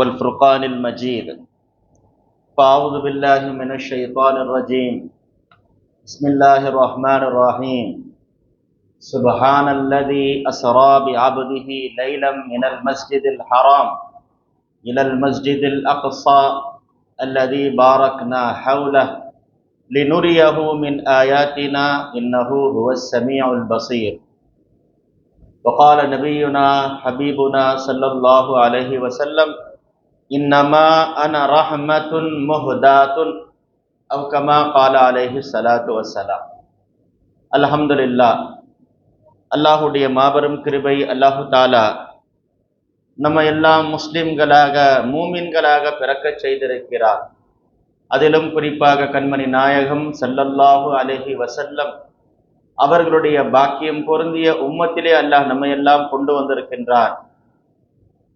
والفرقان المجيد. فأعوذ بالله من الشيطان الرجيم. بسم الله الرحمن الرحيم. سبحان الذي أسرى بعبده ليلا من المسجد الحرام إلى المسجد الأقصى الذي باركنا حوله لنريه من آياتنا إنه هو السميع البصير. وقال نبينا حبيبنا صلى الله عليه وسلم: إنما أنا رحمة مهداة أو كما قال عليه الصلاة والسلام. الحمد لله. அல்லாஹுடைய மாபெரும் கிருபை அல்லாஹு தாலா நம்ம எல்லாம் முஸ்லிம்களாக மூமின்களாக பிறக்க செய்திருக்கிறார். அதிலும் குறிப்பாக கண்மணி நாயகம் ஸல்லல்லாஹு அலைஹி வஸல்லம் அவர்களுடைய பாக்கியம் பொருந்திய உம்மத்திலே அல்லாஹ் நம்ம எல்லாம் கொண்டு வந்திருக்கின்றார்.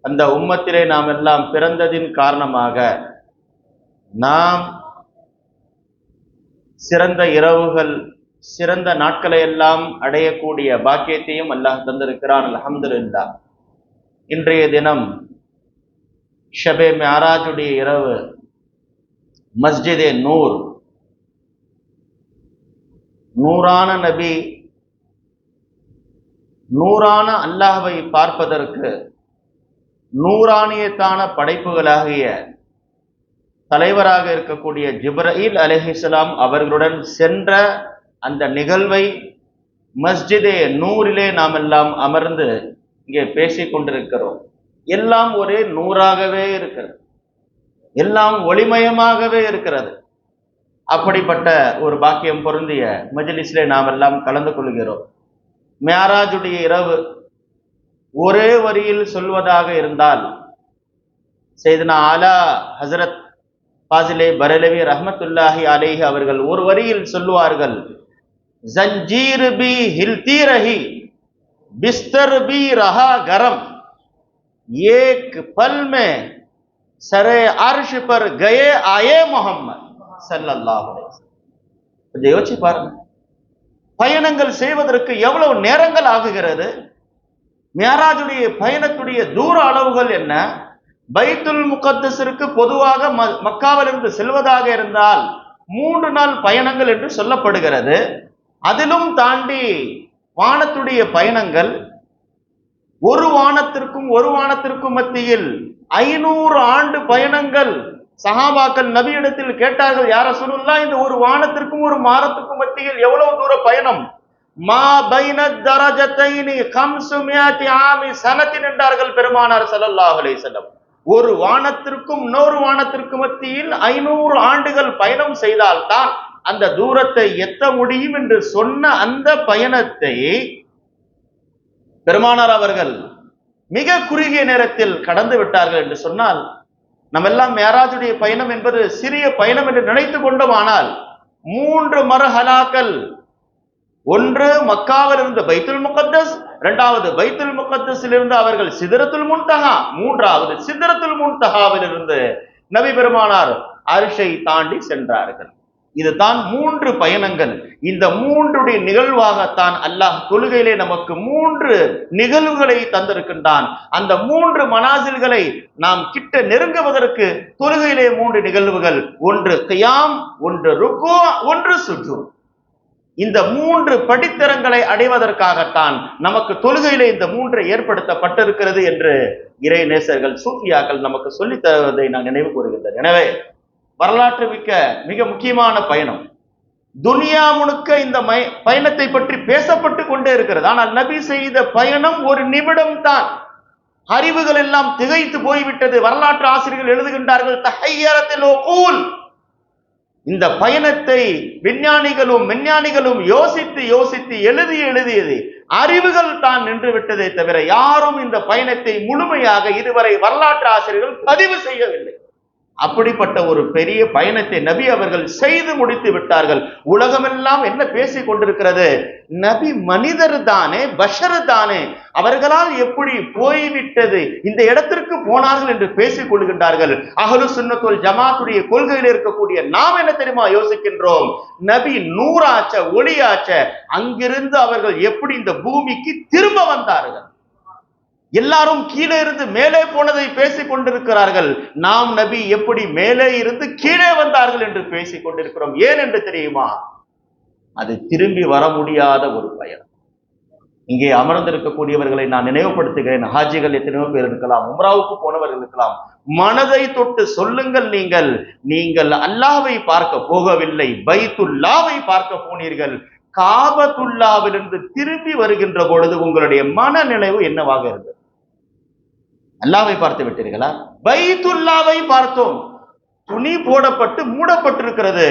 அந்த உம்மத்திலே நாம் எல்லாம் பிறந்ததின் காரணமாக நாம் சிறந்த இரவுகள் சிறந்த நாட்களை எல்லாம் அடையக்கூடிய பாக்கியத்தையும் அல்லாஹ் தந்திருக்கிறான். அல்ஹம்துலில்லாஹ். இன்றைய தினம் ஷபே மிஅராஜுடைய இரவு, மஸ்ஜிதே நூர், நூறான நபி, நூறான அல்லாஹ்வை பார்ப்பதற்கு நூறானியத்தான படைப்புகளாகிய தலைவராக இருக்கக்கூடிய ஜிப்ரீல் அலைஹிஸ்ஸலாம் அவர்களுடன் சென்ற அந்த நிகழ்வை மஸ்ஜிதே நூரிலே நாம் எல்லாம் அமர்ந்து இங்கே பேசிக் கொண்டிருக்கிறோம். எல்லாம் ஒரே நூறாகவே இருக்கிறது, எல்லாம் ஒளிமயமாகவே இருக்கிறது. அப்படிப்பட்ட ஒரு பாக்கியம் பொருந்திய மஜ்லிஸிலே நாம் எல்லாம் கலந்து கொள்கிறோம். மிஅராஜுடைய இரவு ஒரே வரியில் சொல்வதாக இருந்தால் சையதுனா ஆலா ஹஸரத் ஃபாஸிலே பரலவி ரஹ்மத்துல்லாஹி அலைஹி அவர்கள் ஒரு வரியில் சொல்லுவார்கள்: ஜஞ்சீர் பி ஹில்தி ரஹி பிஸ்தர் பி ரஹா கரம் ஏக் பல் மே சரே அர்ஷ் பர் கயே ஆயே முஹம்மத் ஸல்லல்லாஹு அலைஹி வஸல்லம். யோசிச்சு பாருங்க, பயணங்கள் செய்வதற்கு எவ்வளவு நேரங்கள் ஆகுகிறது. மிஅராஜுடைய பயணத்துடைய தூர அளவுகள் என்ன? பைத்துல் முகத்தஸிற்கு பொதுவாக மக்காவிலிருந்து செல்வதாக இருந்தால் 3 நாள் பயணங்கள் என்று சொல்லப்படுகிறது. அதிலும் தாண்டி வானத்துடைய பயணங்கள், ஒரு வானத்திற்கும் மத்தியில் 500 ஆண்டு பயணங்கள். சஹாபாக்கள் நபியிடத்தில் கேட்டார்கள், யா ரசூலுல்லாஹ், இந்த ஒரு வானத்திற்கும் ஒரு மாரத்துக்கும் மத்தியில் எவ்வளவு தூர பயணம்? மா பைன தரஜத்தைனி 500 ஆமி சனத்தின் என்றார்கள் பெருமானார் ஸல்லல்லாஹு அலைஹி வஸல்லம். ஒரு வானத்திற்கும் இன்னொரு வானத்திற்கும் மத்தியில் 500 ஆண்டுகள் பயணம் செய்தால்தான் அந்த தூரத்தை எத்த முடியும் என்று சொன்ன அந்த பயணத்தை பெருமானார் அவர்கள் மிக குறுகிய நேரத்தில் கடந்து விட்டார்கள் என்று சொன்னால், நம்ம எல்லாம் மிஅராஜுடைய பயணம் என்பது சிறிய பயணம் என்று நினைத்து கொண்டோமானால் 3 மர்ஹலாக்கள். ஒன்று மக்காவில் இருந்து பைத்துல் முகத்தஸ், இரண்டாவது பைத்துல் முகத்தஸில் இருந்து அவர்கள் சிதறத்துல் முன்தஹா, மூன்றாவது சிதறத்துல் முன்தஹாவில் இருந்து நபி பெருமானார் அர்ஷை தாண்டி சென்றார்கள். இதுதான் 3 பயணங்கள். இந்த 3 நிகழ்வாகத்தான் அல்லாஹ் தொழுகையிலே நமக்கு 3 நிகழ்வுகளை தந்திருக்கின்றான். அந்த 3 மனாசில்களை நாம் கிட்ட நெருங்குவதற்கு தொழுகையிலே 3 நிகழ்வுகள். ஒன்று கியாம், ஒன்று ருக்கு, ஒன்று சுஜூத். இந்த 3 படித்தரங்களை அடைவதற்காகத்தான் நமக்கு தொழுகையிலே இந்த 3 ஏற்படுத்தப்பட்டிருக்கிறது என்று இறை நேசர்கள் சூஃபியாக்கள் நமக்கு சொல்லித் தருவதை நான் நினைவு கூறுகின்றேன். எனவே வரலாற்று மிக்க மிக முக்கியமான பயணம். துனியா முழுக்க இந்த பயணத்தை பற்றி பேசப்பட்டு கொண்டே இருக்கிறது. ஆனால் நபி செய்த பயணம் ஒரு நிமிடம் தான். அறிவுகள் எல்லாம் திகைத்து போய்விட்டது. வரலாற்று ஆசிரியர்கள் எழுதுகின்றார்கள், தஹய்யரத்தில் உகூல். இந்த பயணத்தை விஞ்ஞானிகளும் யோசித்து எழுதியது அறிவுகள் தான் நின்று விட்டதை தவிர யாரும் இந்த பயணத்தை முழுமையாக இதுவரை வரலாற்று ஆசிரியர்கள் பதிவு செய்யவில்லை. அப்படிப்பட்ட ஒரு பெரிய பயணத்தை நபி அவர்கள் செய்து முடித்து விட்டார்கள். உலகமெல்லாம் என்ன பேசிக் கொண்டிருக்கிறது? நபி மனிதர் தானே, பஷர் தானே, அவர்களால் எப்படி போய்விட்டது, இந்த இடத்திற்கு போனார்கள் என்று பேசிக் கொள்கின்றார்கள். அஹ்லு சுன்னத் வல் ஜமாத்துடைய கொள்கையில் இருக்கக்கூடிய நாம் என்ன தெரியுமா யோசிக்கின்றோம்? நபி நூறாச்ச, ஒளியாச்ச, அங்கிருந்து அவர்கள் எப்படி இந்த பூமிக்கு திரும்ப வந்தார்கள்? எல்லாரும் கீழே இருந்து மேலே போனதை பேசிக் கொண்டிருக்கிறார்கள். நாம் நபி எப்படி மேலே இருந்து கீழே வந்தார்கள் என்று பேசிக் கொண்டிருக்கிறோம். ஏன் என்று தெரியுமா? அது திரும்பி வர முடியாத ஒரு பயணம். இங்கே அமர்ந்திருக்கக்கூடியவர்களை நான் நினைவுபடுத்துகிறேன். ஹாஜிகள் எத்தனையோ பேர் இருக்கலாம், உம்ராவுக்கு போனவர்கள் இருக்கலாம். மனதை தொட்டு சொல்லுங்கள், நீங்கள் அல்லாஹ்வை பார்க்க போகவில்லை, பைத்துல்லாவை பார்க்க போனீர்கள். காபத்துல்லாவிலிருந்து திரும்பி வருகின்ற பொழுது உங்களுடைய மனநிலைவு என்னவாக இருந்தது? அல்லாஹ்வை பார்த்து விட்டீர்களா? பைத்துல்லாவை பார்த்தோம், துணி போடப்பட்டு மூடப்பட்டிருக்கிறது.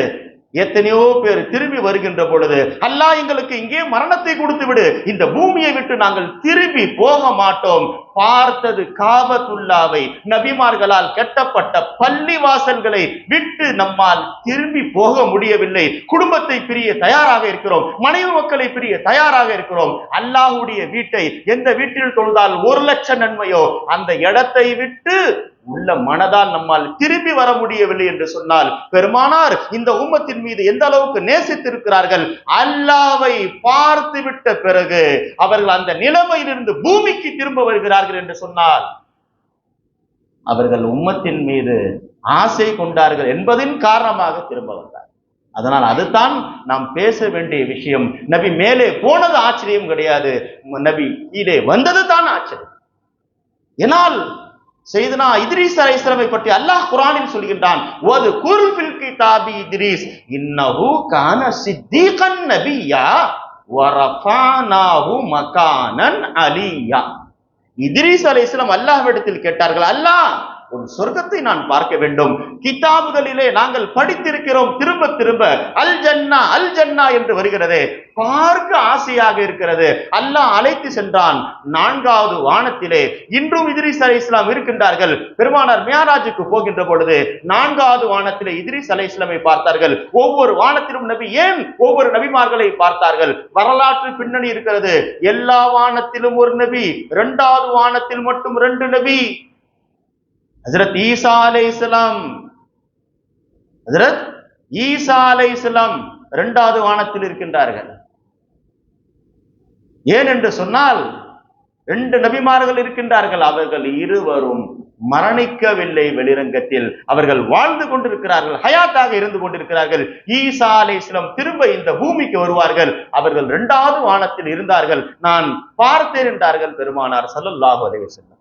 எத்தனையோ பேர் திரும்பி வருகின்ற பொழுது, அல்லாஹ் எங்களுக்கு இங்கே மரணத்தை கொடுத்து விடு, இந்த பூமியை விட்டு நாங்கள் திரும்பி போக மாட்டோம். பார்த்தது காபத்துல்லாவை, நபிமார்களால் கட்டப்பட்ட பள்ளி வாசல்களை விட்டு நம்மால் திரும்பி போக முடியவில்லை. குடும்பத்தை பிரிய தயாராக இருக்கிறோம், மனைவி மக்களை பிரிய தயாராக இருக்கிறோம். அல்லாஹ்வுடைய வீட்டை எந்த வீட்டில் தொழுதால் 1,00,000 நன்மையோ அந்த இடத்தை விட்டு உள்ள மனதால் நம்மால் திரும்பி வர முடியவில்லை என்று சொன்னால், பெருமானார் இந்த உம்மத்தின் மீது எந்த அளவுக்கு நேசித்திருக்கிறார்கள். அல்லாஹ்வை பார்த்து விட்ட பிறகு அவர்கள் அந்த நிலைமையிலிருந்து பூமிக்கு திரும்ப வருகிறார்கள் என்று சொன்னால், அவர்கள் உம்மத்தின் மீது ஆசை கொண்டார்கள் என்பதின் காரணமாக திரும்ப வந்தார். அதனால் அதுதான் நாம் பேச வேண்டிய விஷயம். நபி மேலே போனது ஆச்சரியம் கிடையாது, நபி கீழே வந்தது தான் ஆச்சரியம். ஏனால் செய்தனா இத்ரீஸ் அலைஹிஸ்ஸலாமை பற்றி அல்லாஹ் குர்ஆனில் சொல்கின்றான், வது குர்ஃபில் கிதாபி இத்ரீஸ் இன்னஹு கான சித்தீகன் நபிய்யா வரஃபானாஹு மகானன் அலியா. இத்ரீஸ் அலைஹிஸ்ஸலாம் அல்லாஹ்விடத்தில் கேட்டார்கள், அல்லாஹ் ஒரு சொர்க்கத்தை நான் பார்க்க வேண்டும். கிதாபுகளிலே நாங்கள் படித்திருக்கிறோம், திரும்ப திரும்ப அல் ஜன்னா அல் ஜன்னா என்று வருகிறது, பார்க்க ஆசையாக இருக்கிறது. அல்லாஹ் அழைத்து சென்றான் 4வது வானத்திலே. இன்றும் இத்ரீஸ் அலைஹிஸ்ஸலாம் இருக்கின்றார்கள். பெருமானார் மியாராஜுக்கு போகின்ற பொழுது 4வது வானத்திலே இத்ரீஸ் அலைஹிஸ்ஸலாமை பார்த்தார்கள். ஒவ்வொரு வானத்திலும் நபி ஏன் ஒவ்வொரு நபிமார்களை பார்த்தார்கள்? வரலாற்று பின்னணி இருக்கிறது. எல்லா வானத்திலும் ஒரு நபி, 2வது வானத்தில் மட்டும் 2 நபி. ஹஜ்ரத் ஈசா அலைஹிஸ்ஸலாம், ஹஜ்ரத் ஈசா அலைஹிஸ்ஸலாம் 2வது வானத்தில் இருக்கின்றார்கள். ஏன் என்று சொன்னால் 2 நபிமார்கள் இருக்கின்றார்கள். அவர்கள் இருவரும் மரணிக்கவில்லை வெளிரங்கத்தில், அவர்கள் வாழ்ந்து கொண்டிருக்கிறார்கள், ஹயாத்தாக இருந்து கொண்டிருக்கிறார்கள். ஈசா அலைஹிஸ்ஸலாம் திரும்ப இந்த பூமிக்கு வருவார்கள். அவர்கள் 2வது வானத்தில் இருந்தார்கள். நான் பார்த்தேன் என்றார்கள் பெருமானார் ஸல்லல்லாஹு அலைஹி வஸல்லம்.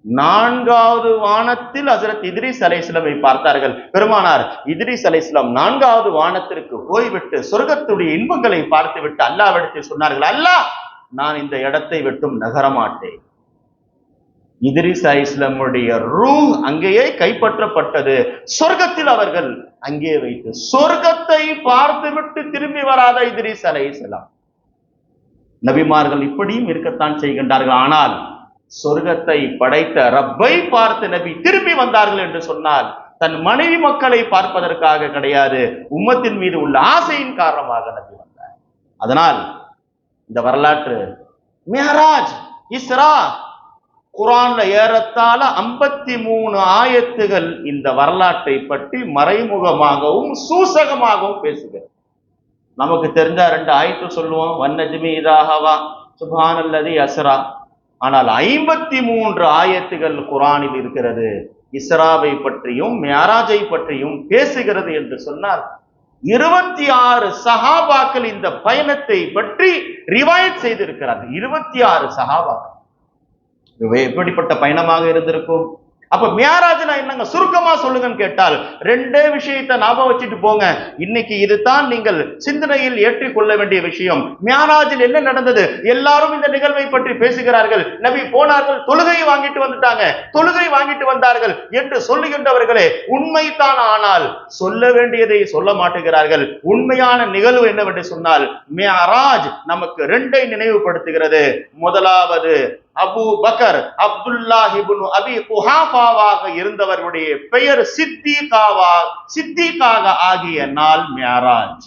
4வது வானத்தில் ஹஜ்ரத் இத்ரீஸ் அலைஹிஸ்ஸலாமை பார்த்தார்கள். பெருமானார் இத்ரீஸ் அலைஹிஸ்ஸலாம் 4வது வானத்திற்கு போய்விட்டு சொர்க்கத்துடைய இன்பங்களை பார்த்துவிட்டு அல்லாஹ்விடத்தில் சொன்னார்கள், அல்லாஹ் நான் இந்த இடத்தை விட்டும் நகரமாட்டேன். இத்ரீஸ் அலைஹிஸ்ஸலாமுடைய ரூஹ் அங்கேயே கைப்பற்றப்பட்டது. சொர்க்கத்தில் அவர்கள் அங்கே வைத்து சொர்க்கத்தை பார்த்துவிட்டு திரும்பி வராத இத்ரீஸ் அலைஹிஸ்ஸலாம். நபிமார்கள் இப்படியும் இருக்கத்தான் செய்கின்றார்கள். ஆனால் சொர்க்கத்தை படைத்த ரப்பை பார்த்து நபி திரும்பி வந்தார்கள் என்று சொன்னால் தன் மனைவி மக்களை பார்ப்பதற்காக கிடையாது, உம்மத்தின் மீது உள்ள ஆசையின் காரணமாக நபி வந்தார். அதனால் இந்த வரலாற்று மிஹராஜ், இஸ்ரா, குர்ஆன்ல ஏறத்தாழ 53 ஆயத்துகள் இந்த வரலாற்றை பற்றி மறைமுகமாகவும் சூசகமாகவும் பேசுகிறது. நமக்கு தெரிஞ்ச 2 ஆயத்து சொல்லுவோம், வன்னஜ்மி இதா ஹவா, சுப்ஹானல்லதி அஸ்ரா. ஆனால் 53 ஆயத்துகள் குர்ஆனில் இருக்கிறது இஸ்ராவை பற்றியும் மியாராஜை பற்றியும் பேசுகிறது என்று சொன்னால் 26 சஹாபாக்கள் இந்த பயணத்தை பற்றி ரிவாயத் செய்திருக்கிறார்கள். 26 சஹாபாக்கள். எப்படிப்பட்ட பயணமாக இருந்திருக்கும்? அப்ப மியாராஜ்னா என்னங்க, சுருக்கமா சொல்லுங்கன்னு கேட்டால் 2 விஷயத்தை ஞாபகம் வச்சுட்டு போங்க. இன்னைக்கு இதுதான் நீங்கள் சிந்தனையில் ஏற்றிக்கொள்ள வேண்டிய விஷயம். மியாராஜில் என்ன நடந்தது? எல்லாரும் இந்த நிகழ்வை பற்றி பேசுகிறார்கள். நபி போனார்கள், தொழுகை வாங்கிட்டு வந்துட்டாங்க, தொழுகை வாங்கிட்டு வந்தார்கள் என்று சொல்லுகின்றவர்களே உண்மைதான். ஆனால் சொல்ல வேண்டியதை சொல்ல மாட்டுகிறார்கள். உண்மையான நிகழ்வு என்னவென்று சொன்னால் மியாராஜ் நமக்கு 2ஐ நினைவுபடுத்துகிறது. முதலாவது அபு பக்கர் அப்துல்லாஹ் இப்னு அபி குஹாஃபாவாக இருந்தவருடைய பெயர் சித்திகாக ஆகிய நாள் மியாராஜ்.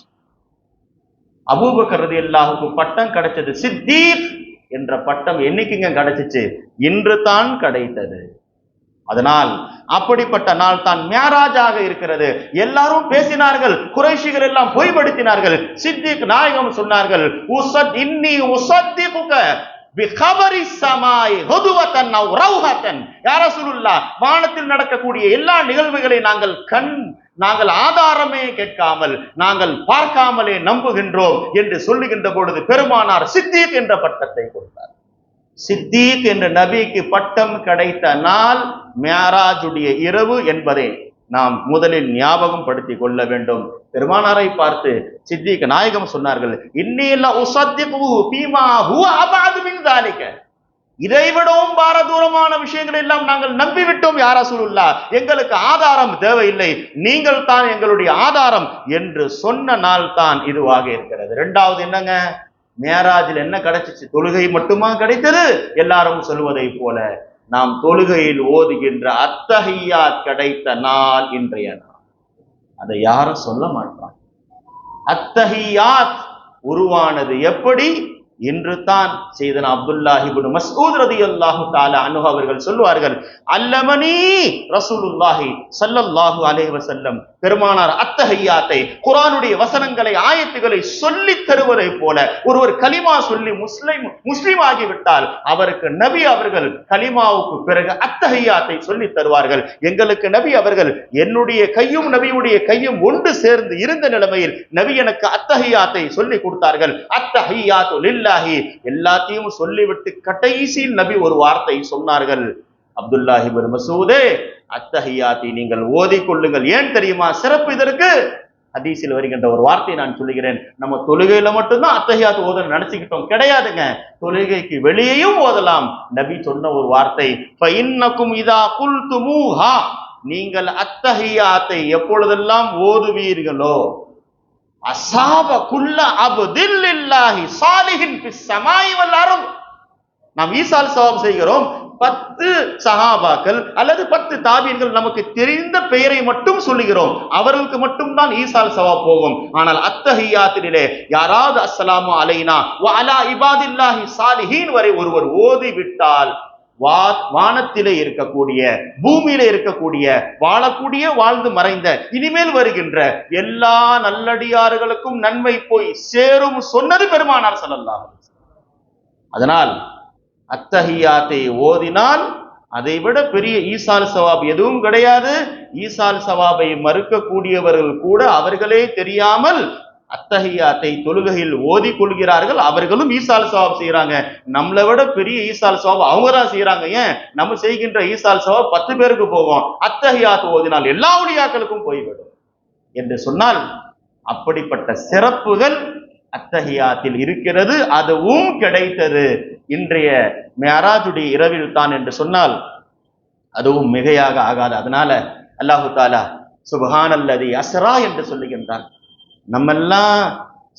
அபூபக்கர் ரலியல்லாஹு பட்டம் கிடைச்சது, சித்தீக் என்ற பட்டம் என்னைக்குங்க கிடைச்சிச்சு? இன்று தான் கிடைத்தது. அதனால் அப்படிப்பட்ட நாள் தான் மியாராஜாக இருக்கிறது. எல்லாரும் பேசினார்கள், குறைஷிகள் எல்லாம் பொய்படுத்தினார்கள். சித்திக் நாயகம் சொன்னார்கள், இன்னி உஸத்திகுக, பிகபரி ஸமாய் ஹுதுவதன் அவ் ரௌஹதன். யா ரசூலுல்லாஹ், வானத்தில் நடக்கக்கூடிய எல்லா நிகழ்வுகளை நாங்கள் ஆதாரமே கேட்காமல், நாங்கள் பார்க்காமலே நம்புகின்றோம் என்று சொல்லுகின்ற பொழுது பெருமானார் சித்தீக் என்ற பட்டத்தை கொடுத்தார். சித்தீக் என்ற நபிக்கு பட்டம் கிடைத்த நாள் மியராஜுடைய இரவு என்பதை நாம் முதலில் ஞாபகம் படுத்திக் கொள்ள வேண்டும். பெருமானாரை பார்த்து சித்திக் நாயகம் சொன்னார்கள், இன்னீல உஸத்திகு ஃபீமா ஹுவ அபஅது மின் ஸாலிக. இதைவிடவும் பாரதூரமான விஷயங்கள் எல்லாம் நாங்கள் நம்பிவிட்டோம் யா ரசூலுல்லாஹ், எங்களுக்கு ஆதாரம் தேவையில்லை, நீங்கள் தான் எங்களுடைய ஆதாரம் என்று சொன்ன நாள் தான் இதுவாக இருக்கிறது. இரண்டாவது என்னங்க, மேராஜில் என்ன கிடைச்சிச்சு? தொழுகை மட்டுமா கிடைத்தது? எல்லாரும் சொல்வதை போல நாம் தொழுகையில் ஓதுகின்ற அத்தஹியாத் கிடைத்த நாள் இன்றைய நாள். அதை யாரும் சொல்ல மாட்டான். அத்தஹியாத் உருவானது எப்படி? இன்று தான் செய்தனா அப்துல்லாஹ் இப்னு மஸ்ஊத் ரலியல்லாஹு தஆலா அன்ஹு அவர்கள் சொல்வார்கள், அல்லமனி ரசூலுல்லாஹி ஸல்லல்லாஹு அலைஹி வஸல்லம், பெருமானார் அத்தஹியாத்தை, குர்ஆனுடைய வசனங்களை ஆயத்துகளை சொல்லி தருவதை போல ஒருவர் கலிமா சொல்லி முஸ்லிம் ஆகிவிட்டால் அவருக்கு நபி அவர்கள் கலிமாவுக்கு பிறகு அத்தஹியாத்தை சொல்லி தருவார்கள். எங்களுக்கு நபி அவர்கள் என்னுடைய கையும் நபியுடைய கையும் ஒன்று சேர்ந்து இருந்த நிலைமையில் நபி எனக்கு அத்தஹியாத்தை சொல்லி கொடுத்தார்கள். அத்தஹியாத்து லில்லாஹி, எல்லாத்தையும் சொல்லிவிட்டு கடைசியில் நபி ஒரு வார்த்தை சொன்னார்கள், அப்துல்லாஹ் இப்னு மஸ்ஊதே, அத்தஹியாத்தை நீங்கள் ஓதிக்கொள்ளுங்கள். ஏன் தெரியுமா சிறப்பு இதற்கு? ஹதீஸில் வருகின்ற ஒரு வார்த்தை நான் சொல்லுகிறேன். நம்ம தொழுகையில மட்டும்தான் அத்தஹியாத் ஓத நினைச்சுக்கிட்டோம், கிடையாதுங்க. தொழுகைக்கு வெளியேயும் ஓதலாம். நபி சொன்ன ஒரு வார்த்தை, ஃபஇன்னகும் இதா குல்துமூஹா, நீங்கள் அத்தஹியாத்தை எப்பொழுதெல்லாம் ஓதுவீர்களோ, அஸாப குல்ல அப்தில் லில்லாஹி ஸாலிஹின் ஃபிஸ் ஸமாஇ வல் அர்த். நாம் ஈசால் சவாப் செய்கிறோம். 10 சஹாபாக்கள் அல்லது 10 தாபீன்கள் நமக்கு தெரிந்த பெயரை மட்டும் சொல்லுகிறோம், அவர்களுக்கு மட்டும்தான் ஈசால் சவாப் போகும். ஆனால் அத்தஹியாத்திலே யாராவது அஸ்ஸலாமு அலைனா வ அலா இபாதில்லாஹி ஸாலிஹீன் வரை ஒருவர் ஓதி விட்டால் வானத்திலே இருக்கக்கூடிய, பூமியிலே இருக்கக்கூடிய, வாழக்கூடிய, வாழ்ந்து மறைந்த, இனிமேல் வருகின்ற எல்லா நல்லடியார்களுக்கும் நன்மை போய் சேரும் சொன்னது பெருமானார் ஸல்லல்லாஹு அலைஹி வஸல்லம். அதனால் அத்தஹியாத்தை ஓதினால் அதைவிட பெரிய ஈசால் சவாப் எதுவும் கிடையாது. ஈசால் சவாபை மறுக்கக்கூடியவர்கள் கூட அவர்களே தெரியாமல் அத்தஹியாத்தை தொழுகையில் ஓதி கொள்கிறார்கள். அவர்களும் ஈசால் சவாப் செய்யறாங்க. நம்மளை விட பெரிய ஈசால் சவாப் அவங்க தான் செய்யறாங்க. ஏன்? நம்ம செய்கின்ற ஈசால் சவாப் 10 பேருக்கு போகும், அத்தஹியாத் ஓதினால் எல்லா உலியாக்களுக்கும் போய்விடும் என்று சொன்னால், அப்படிப்பட்ட சிறப்புகள் அத்தஹியாத்தில் இருக்கிறது. அதுவும் கிடைத்தது இன்றைய மியராஜுடைய இரவில் தான் என்று சொன்னால் அதுவும் மிகையாக ஆகாது. அதனால அல்லாஹு தாலா சுப்ஹானல்லதி அஸ்ரா என்று சொல்லுகின்றான். நம்மெல்லாம்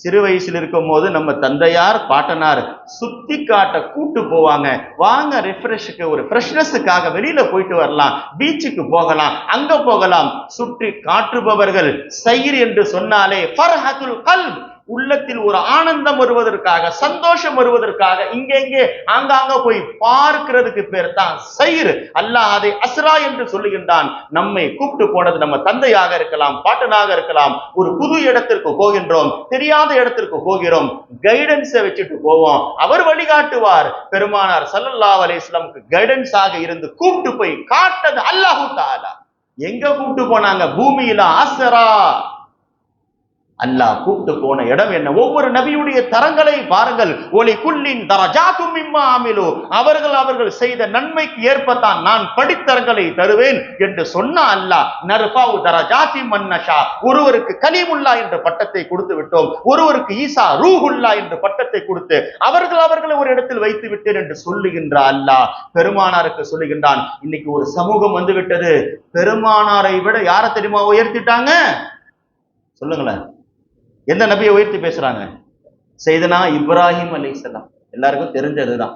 சிறு வயசில் இருக்கும் போது நம்ம தந்தையார் பாட்டனார் சுத்தி காட்ட கூட்டு போவாங்க. வாங்க ரிஃப்ரெஷ்க்கு, ஒரு ஃப்ரெஷ்னஸுக்காக வெளியில போயிட்டு வரலாம், பீச்சுக்கு போகலாம், அங்க போகலாம். சுற்றி காட்டுபவர்கள் சைர் என்று சொன்னாலே ஃபர்ஹத்துல் கல்ப், உள்ளத்தில் ஒரு ஆனந்தம் வருவதற்காக, சந்தோஷம் வருவதற்காக இங்கே ஆங்காங்க போய் பார்க்கிறதுக்கு பேர் தான் சைர். அல்லாஹ் அதை அஸ்ரா என்று சொல்லுகின்றான். நம்மை கூப்பிட்டு போனது நம்ம தந்தையாக இருக்கலாம், பாட்டனாக இருக்கலாம். ஒரு புது இடத்திற்கு போகின்றோம், தெரியாத இடத்திற்கு போகிறோம், கைடன்ஸை வச்சுட்டு போவோம், அவர் வழிகாட்டுவார். பெருமானார் ஸல்லல்லாஹு அலைஹி வஸல்லம் கைடன்ஸ் ஆக இருந்து கூப்பிட்டு போய் காட்டது அல்லாஹு தஆலா. எங்க கூப்பிட்டு போனாங்க? பூமியில அஸ்ரா. அல்லாஹ் கூப்பிட்டு போன இடம் என்ன? ஒவ்வொரு நபியுடைய தரங்களை பாருங்கள். ஒலி குல்லின் தரஜாத்தும் மிம்மா அமிலு, அவர்கள் செய்த நன்மைக்கு ஏற்பத்தான் நான் படித்தரங்களை தருவேன் என்று சொன்ன அல்லாஹ் நர்ஃபவு தரஜாத்தி மன்னஷா, ஒருவருக்கு கலீமுல்லா என்ற பட்டத்தை கொடுத்து விட்டோம், ஒருவருக்கு ஈசா ரூஹுல்லா என்ற பட்டத்தை கொடுத்து அவர்களை ஒரு இடத்தில் வைத்து விட்டேன் என்று சொல்லுகின்ற அல்லாஹ் பெருமானாருக்கு சொல்லுகின்றான். இன்னைக்கு ஒரு சமூகம் வந்து விட்டது, பெருமானாரை விட யாரை தெரியுமா உயர்த்திட்டாங்க? சொல்லுங்களேன், எந்த நபியை உயர்த்தி பேசுறாங்க? செய்தனா இப்ராஹிம் அலைஹிஸ்ஸலாம். எல்லாருக்கும் தெரிஞ்சதுதான்.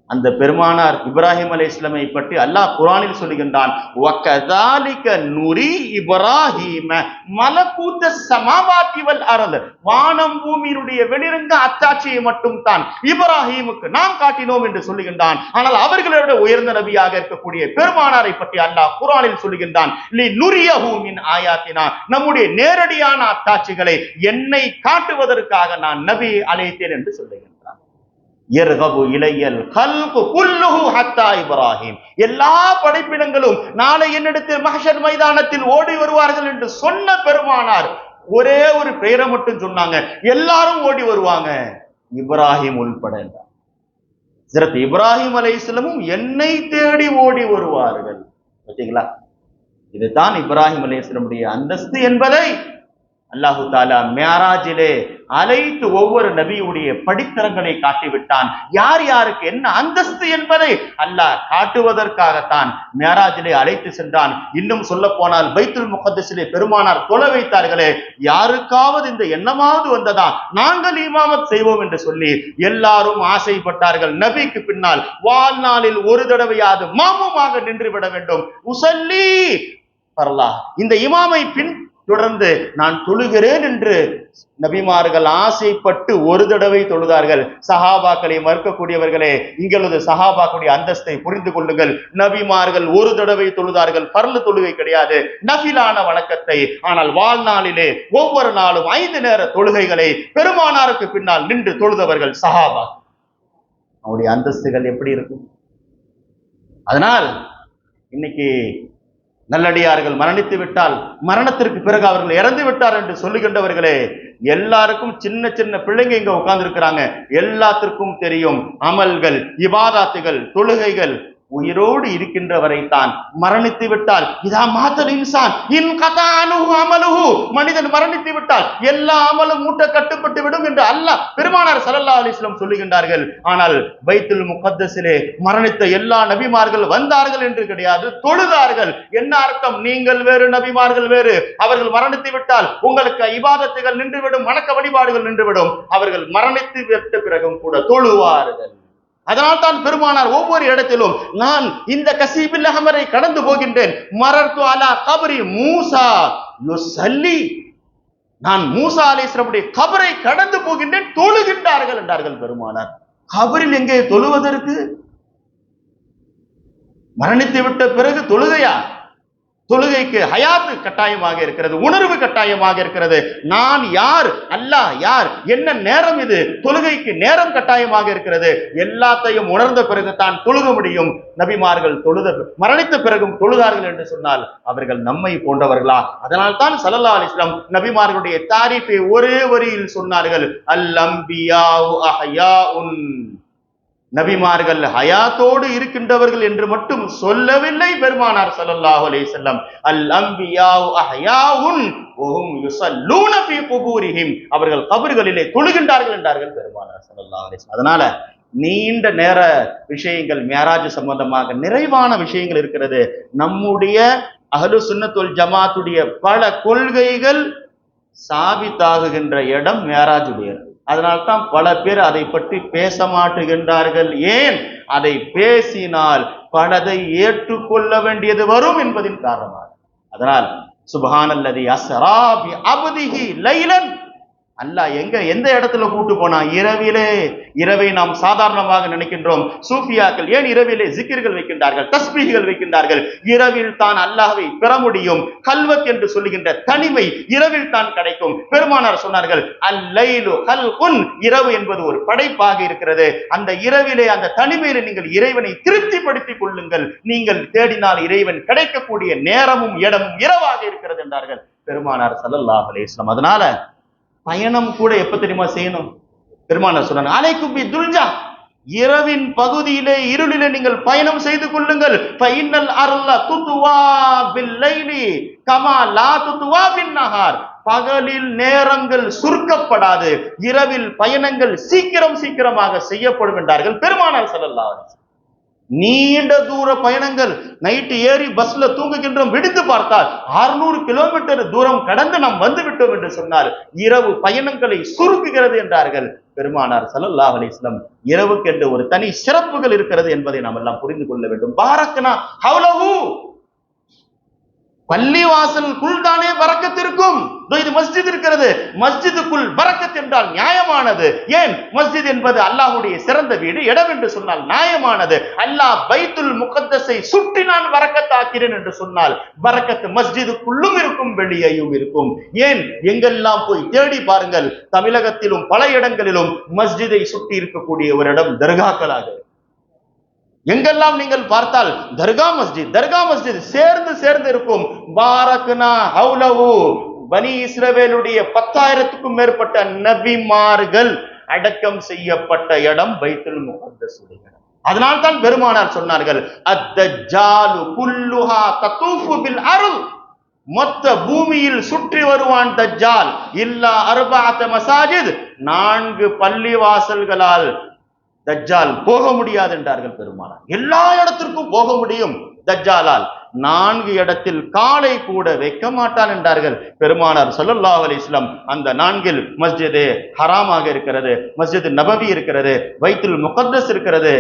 அந்த பெருமானார் இப்ராஹிம் அலைஹிஸ்ஸலாமை பற்றி அல்லாஹ் குர்ஆனில் சொல்லுகின்றான், வகதாலிக நுரி இப்ராஹீம மலக்கூத ஸமாவாத்தி வல் அர்த், வானம் பூமியினுடைய வெளிரங்க அத்தாட்சியை மட்டும் தான் இப்ராஹீமுக்கு நாம் காட்டினோம் என்று சொல்லுகின்றான். ஆனால் அவர்களோட உயர்ந்த நபியாக இருக்கக்கூடிய பெருமானாரை பற்றி அல்லாஹ் குர்ஆனில் சொல்லுகின்றான், லி நுரியஹு மின் ஆயாத்தினா, நம்முடைய நேரடியான அத்தாட்சிகளை என்னை காட்டுவதற்காக நான் நபி அழைத்தேன் என்று சொல்லுகின்றான். யர்கபு இலையல் கல்கு குல்லுஹு ஹத்தா இப்ராஹிம், எல்லா படைப்பினங்களும் நாளை என்னிடத்தில் மஹ்ஷர் மைதானத்தில் ஓடி வருவார்கள் என்று சொன்ன பெருமானார் ஒரே ஒரு பெயரை மட்டும் சொன்னாங்க, எல்லாரும் ஓடி வருவாங்க, இப்ராஹிம் உள்பட. ஹஜ்ரத் இப்ராஹிம் அலைஹிஸ்ஸலாமும் என்னை தேடி ஓடி வருவார்கள். பார்த்தீங்களா? இதுதான் இப்ராஹிம் அலைஹிஸ்ஸலாமுடைய அந்தஸ்து என்பதை அல்லாஹு தாலா மேராஜிலே அழைத்து ஒவ்வொரு நபியுடைய படித்தரங்களை காட்டிவிட்டான். யார் யாருக்கு என்ன அந்தஸ்து என்பதை அல்லாஹ் காட்டுவதற்காகத்தான் மேராஜிலே அழைத்து சென்றான். இன்னும் சொல்ல போனால் பைத்துல் முகத்தஸிலே பெருமானார் தொழ வைத்தார்களே, யாருக்காவது இந்த எண்ணமாவது வந்ததா நாங்கள் இமாமத் செய்வோம் என்று சொல்லி எல்லாரும் ஆசைப்பட்டார்கள். நபிக்கு பின்னால் வாழ்நாளில் ஒரு தடவையாவது மாமுமாக நின்று விட வேண்டும். உசல்லி பரலா, இந்த இமாமை பின் தொடர்ந்து நான் தொழுகிறேன் என்று நபிமார்கள் ஆசைப்பட்டு ஒரு தடவை தொழுதார்கள். சஹாபாக்களை மறுக்கக்கூடியவர்களே, இங்களது சஹாபாக்களுடைய அந்தஸ்தை புரிந்து கொள்ளுங்கள். நபிமார்கள் ஒரு தடவை தொழுதார்கள். பர்லு தொழுகை கிடையாது, நஃபிலான வணக்கத்தை. ஆனால் வாழ்நாளிலே ஒவ்வொரு நாளும் 5 நேர தொழுகைகளை பெருமானாருக்கு பின்னால் நின்று தொழுதவர்கள் சஹாபா. அவருடைய அந்தஸ்துகள் எப்படி இருக்கும்? அதனால் இன்னைக்கு நல்லடியார்கள் மரணித்து விட்டால், மரணத்திற்கு பிறகு அவர்கள் இறந்து விட்டார் என்று சொல்லுகின்றவர்களே, எல்லாருக்கும் சின்ன சின்ன பிள்ளைங்க இங்க உட்கார்ந்து இருக்கிறாங்க, எல்லாத்திற்கும் தெரியும் அமல்கள், இபாதாத்துகள், தொழுகைகள் உயிரோடு இருக்கின்றவரை தான். மரணித்து விட்டால் இதா மாத்தல் இன்சான் இன் கதானுஹு அமலுஹு, மனிதன் மரணித்து விட்டால் எல்லா அமலும் மூட்டை கட்டுப்பட்டு விடும் என்று அல்லாஹ் பெருமானார் ஸல்லல்லாஹு அலைஹி வஸல்லம் சொல்லுகின்றார்கள். ஆனால் பைத்துல் முகத்தஸிலே மரணித்த எல்லா நபிமார்கள் வந்தார்கள் என்று கிடையாது, தொழுதார்கள். என்ன அர்த்தம்? நீங்கள் வேறு, நபிமார்கள் வேறு. அவர்கள் மரணித்து விட்டால் உங்களுக்கு இபாதத்துகள் நின்றுவிடும், வணக்க வழிபாடுகள் நின்றுவிடும். அவர்கள் மரணித்து விட்ட பிறகும் கூட தொழுவார்கள். அதனால் தான் பெருமானார் ஒவ்வொரு இடத்திலும் நான் இந்த கசீபில் அஹமரை கடந்து போகின்றேன், மரர்து அலா கபரி மூசா யுஸல்லி, நான் மூசா அலைஹிஸ்ஸலாமுடைய கபரை கடந்து போகின்றேன், தொழுகின்றார்கள் என்றார்கள் பெருமானார். கபரில் எங்கே தொழுவதற்கு? மரணித்து விட்ட பிறகு தொழுகையா? தொழுகைக்கு ஹயாத்து கட்டாயமாக இருக்கிறது, உணர்வு கட்டாயமாக இருக்கிறது. நான் யார், அல்லாஹ் யார், என்ன நேரம் இது, தொழுகைக்கு நேரம் கட்டாயமாக இருக்கிறது. எல்லாத்தையும் உணர்ந்த பிறகு தான் தொழுக முடியும். நபிமார்கள் மரணித்த பிறகும் தொழுதார்கள் என்று சொன்னால் அவர்கள் நம்மை போன்றவர்களா? அதனால் தான் ஸல்லல்லாஹு அலைஹி வஸல்லம் நபிமார்களுடைய தாரீஃபை ஒரே வரியில் சொன்னார்கள், அல் அம்பியாஉ அஹ்யாஉன், நபிமார்கள் ஹயாத்தோடு இருக்கின்றவர்கள் என்று மட்டும் சொல்லவில்லை பெருமானார் ஸல்லல்லாஹு அலைஹி வஸல்லம். அல் அம்பியாஉ அஹ்யாஉன் வஹும் யுஸல்லூன ஃபீ குபூரிஹிம், அவர்கள் கபர்களிலே தொழுகின்றார்கள் என்றார்கள் பெருமானார் ஸல்லல்லாஹு அலைஹி வஸல்லம். அதனால நீண்ட நேர விஷயங்கள், மியராஜ் சம்பந்தமாக நிறைவான விஷயங்கள் இருக்கிறது. நம்முடைய அஹ்லு சுன்னத் வல் ஜமாத்துடைய பல கொள்கைகள் சாபித்தாகுகின்ற இடம் மியராஜுடையது. அதனால்தான் பல பேர் அதை பற்றி பேச மாட்டுகின்றார்கள். ஏன்? அதை பேசினால் பலதை ஏற்றுக்கொள்ள வேண்டியது வரும் என்பதின் காரணமாக. அதனால் சுப்ஹானல்லதி அஸ்ரா பி அப்திஹி லைலன், அல்லாஹ் எந்த இடத்துல கூட்டு போனா? இரவிலே. இரவை நாம் சாதாரணமாக நினைக்கின்றோம். சூஃபியாக்கள் ஏன் இரவிலே ஜிக்ர்கள் வைக்கின்றார்கள், தஸ்பீஹ்கள் வைக்கின்றார்கள்? இரவில் தான் அல்லாஹ்வை பெற முடியும். கல்வத் என்று சொல்லுகின்ற தனிமை இரவில் தான் கிடைக்கும். பெருமானார் சொன்னார்கள், அல்-லைலு கல்குன், இரவு என்பது ஒரு படைப்பாக இருக்கிறது. அந்த இரவிலே, அந்த தனிமையிலே நீங்கள் இறைவனை திருப்திப்படுத்திக் கொள்ளுங்கள். நீங்கள் தேடினால் இறைவன் கிடைக்கக்கூடிய நேரமும் இடமும் இரவாக இருக்கிறது என்றார்கள் பெருமானார் ஸல்லல்லாஹு அலைஹி வஸல்லம். அதனால பயணம் கூட எப்ப தெரியுமா செய்யணும்? பெருமானார் சொன்னாங்க, அலைக்கும் பி துல்ஜா, இரவின் பகுதியிலே, இருளிலே நீங்கள் பயணம் செய்து கொள்ளுங்கள். ஃபைனல் அர்ல துத்வா பில் லைலி கமா லா துத்வா பின் நஹார், பகலில் நேரங்கள் சுருக்கப்படாது, இரவில் பயணங்கள் சீக்கிரமாக செய்யப்படும் என்றார்கள் பெருமானார் ஸல்லல்லாஹு அலைஹி வஸல்லம். நீண்ட தூர பயணங்கள், நைட்டு ஏறி பஸ்ல தூங்குகின்றோம், விடுத்து பார்த்தால் 600 கிலோமீட்டர் தூரம் கடந்து நாம் வந்து விட்டோம் என்று சொன்னால் இரவு பயணங்களை சுருக்குகிறது என்றார்கள் பெருமானார் ஸல்லல்லாஹு அலைஹி வஸல்லம். இரவுக்கு என்று ஒரு தனி சிறப்புகள் இருக்கிறது என்பதை நாம் எல்லாம் புரிந்து கொள்ள வேண்டும். பாரக்னா ஹவ்லஹு, பள்ளிவாசலுக்குள் தானே பரக்கத் இருக்கும். இது மஸ்ஜித் இருக்கிறது, மஸ்ஜிதுக்குள் பரக்கத் என்றால் நியாயமானது. ஏன்? மஸ்ஜித் என்பது அல்லாஹ்வுடைய சிறந்த வீடு, இடம் என்று சொன்னால் நியாயமானது. அல்லாஹ் பைத்துல் முகத்தஸை சுற்றி நான் பரக்கத்தாக்கிறேன் என்று சொன்னால் பரக்கத் மஸ்ஜிதுக்குள்ளும் இருக்கும், வெளியேயும் இருக்கும். ஏன்? எங்கெல்லாம் போய் தேடி பாருங்கள், தமிழகத்திலும் பல இடங்களிலும் மஸ்ஜிதை சுற்றி இருக்கக்கூடிய ஒரு இடம் தர்காக்களாக. எங்கெல்லாம் நீங்கள் பார்த்தால் தர்கா மஸ்ஜித் சேர்ந்து சேர்ந்து இருக்கும். பாரக்னா ஹவுலஹு, பனி இஸ்ரவேலுடைய 10,000க்கும் மேற்பட்ட நபிமார்கள் அடக்கம் செய்யப்பட்ட இடம் பைத்துல் முகத்தஸ் உடைய இடம். அதனால் தான் பெருமானார் சொன்னார்கள், அத்தஜ்ஜாலு குல்லுஹா ததூஃபு பில் அர்ள், மொத்த பூமியில் சுற்றி வருவான் தஜ்ஜால், இல்லா அர்பஅத மசாஜித், 4 பள்ளிவாசல்களால் தஜ்ஜால் போக முடியாது என்றார்கள் பெருமானார். எல்லா இடத்திற்கும் போக முடியும் தஜ்ஜாலால், 4 இடத்தில் காலை கூட வைக்க மாட்டான் என்றார்கள் பெருமானார் ஸல்லல்லாஹு அலைஹி வஸல்லம். அந்த 4ல் மஸ்ஜிது ஹராமாக இருக்கிறது, மஸ்ஜிது நபவி இருக்கிறது, பைத்துல் முகத்தஸ் இருக்கிறது,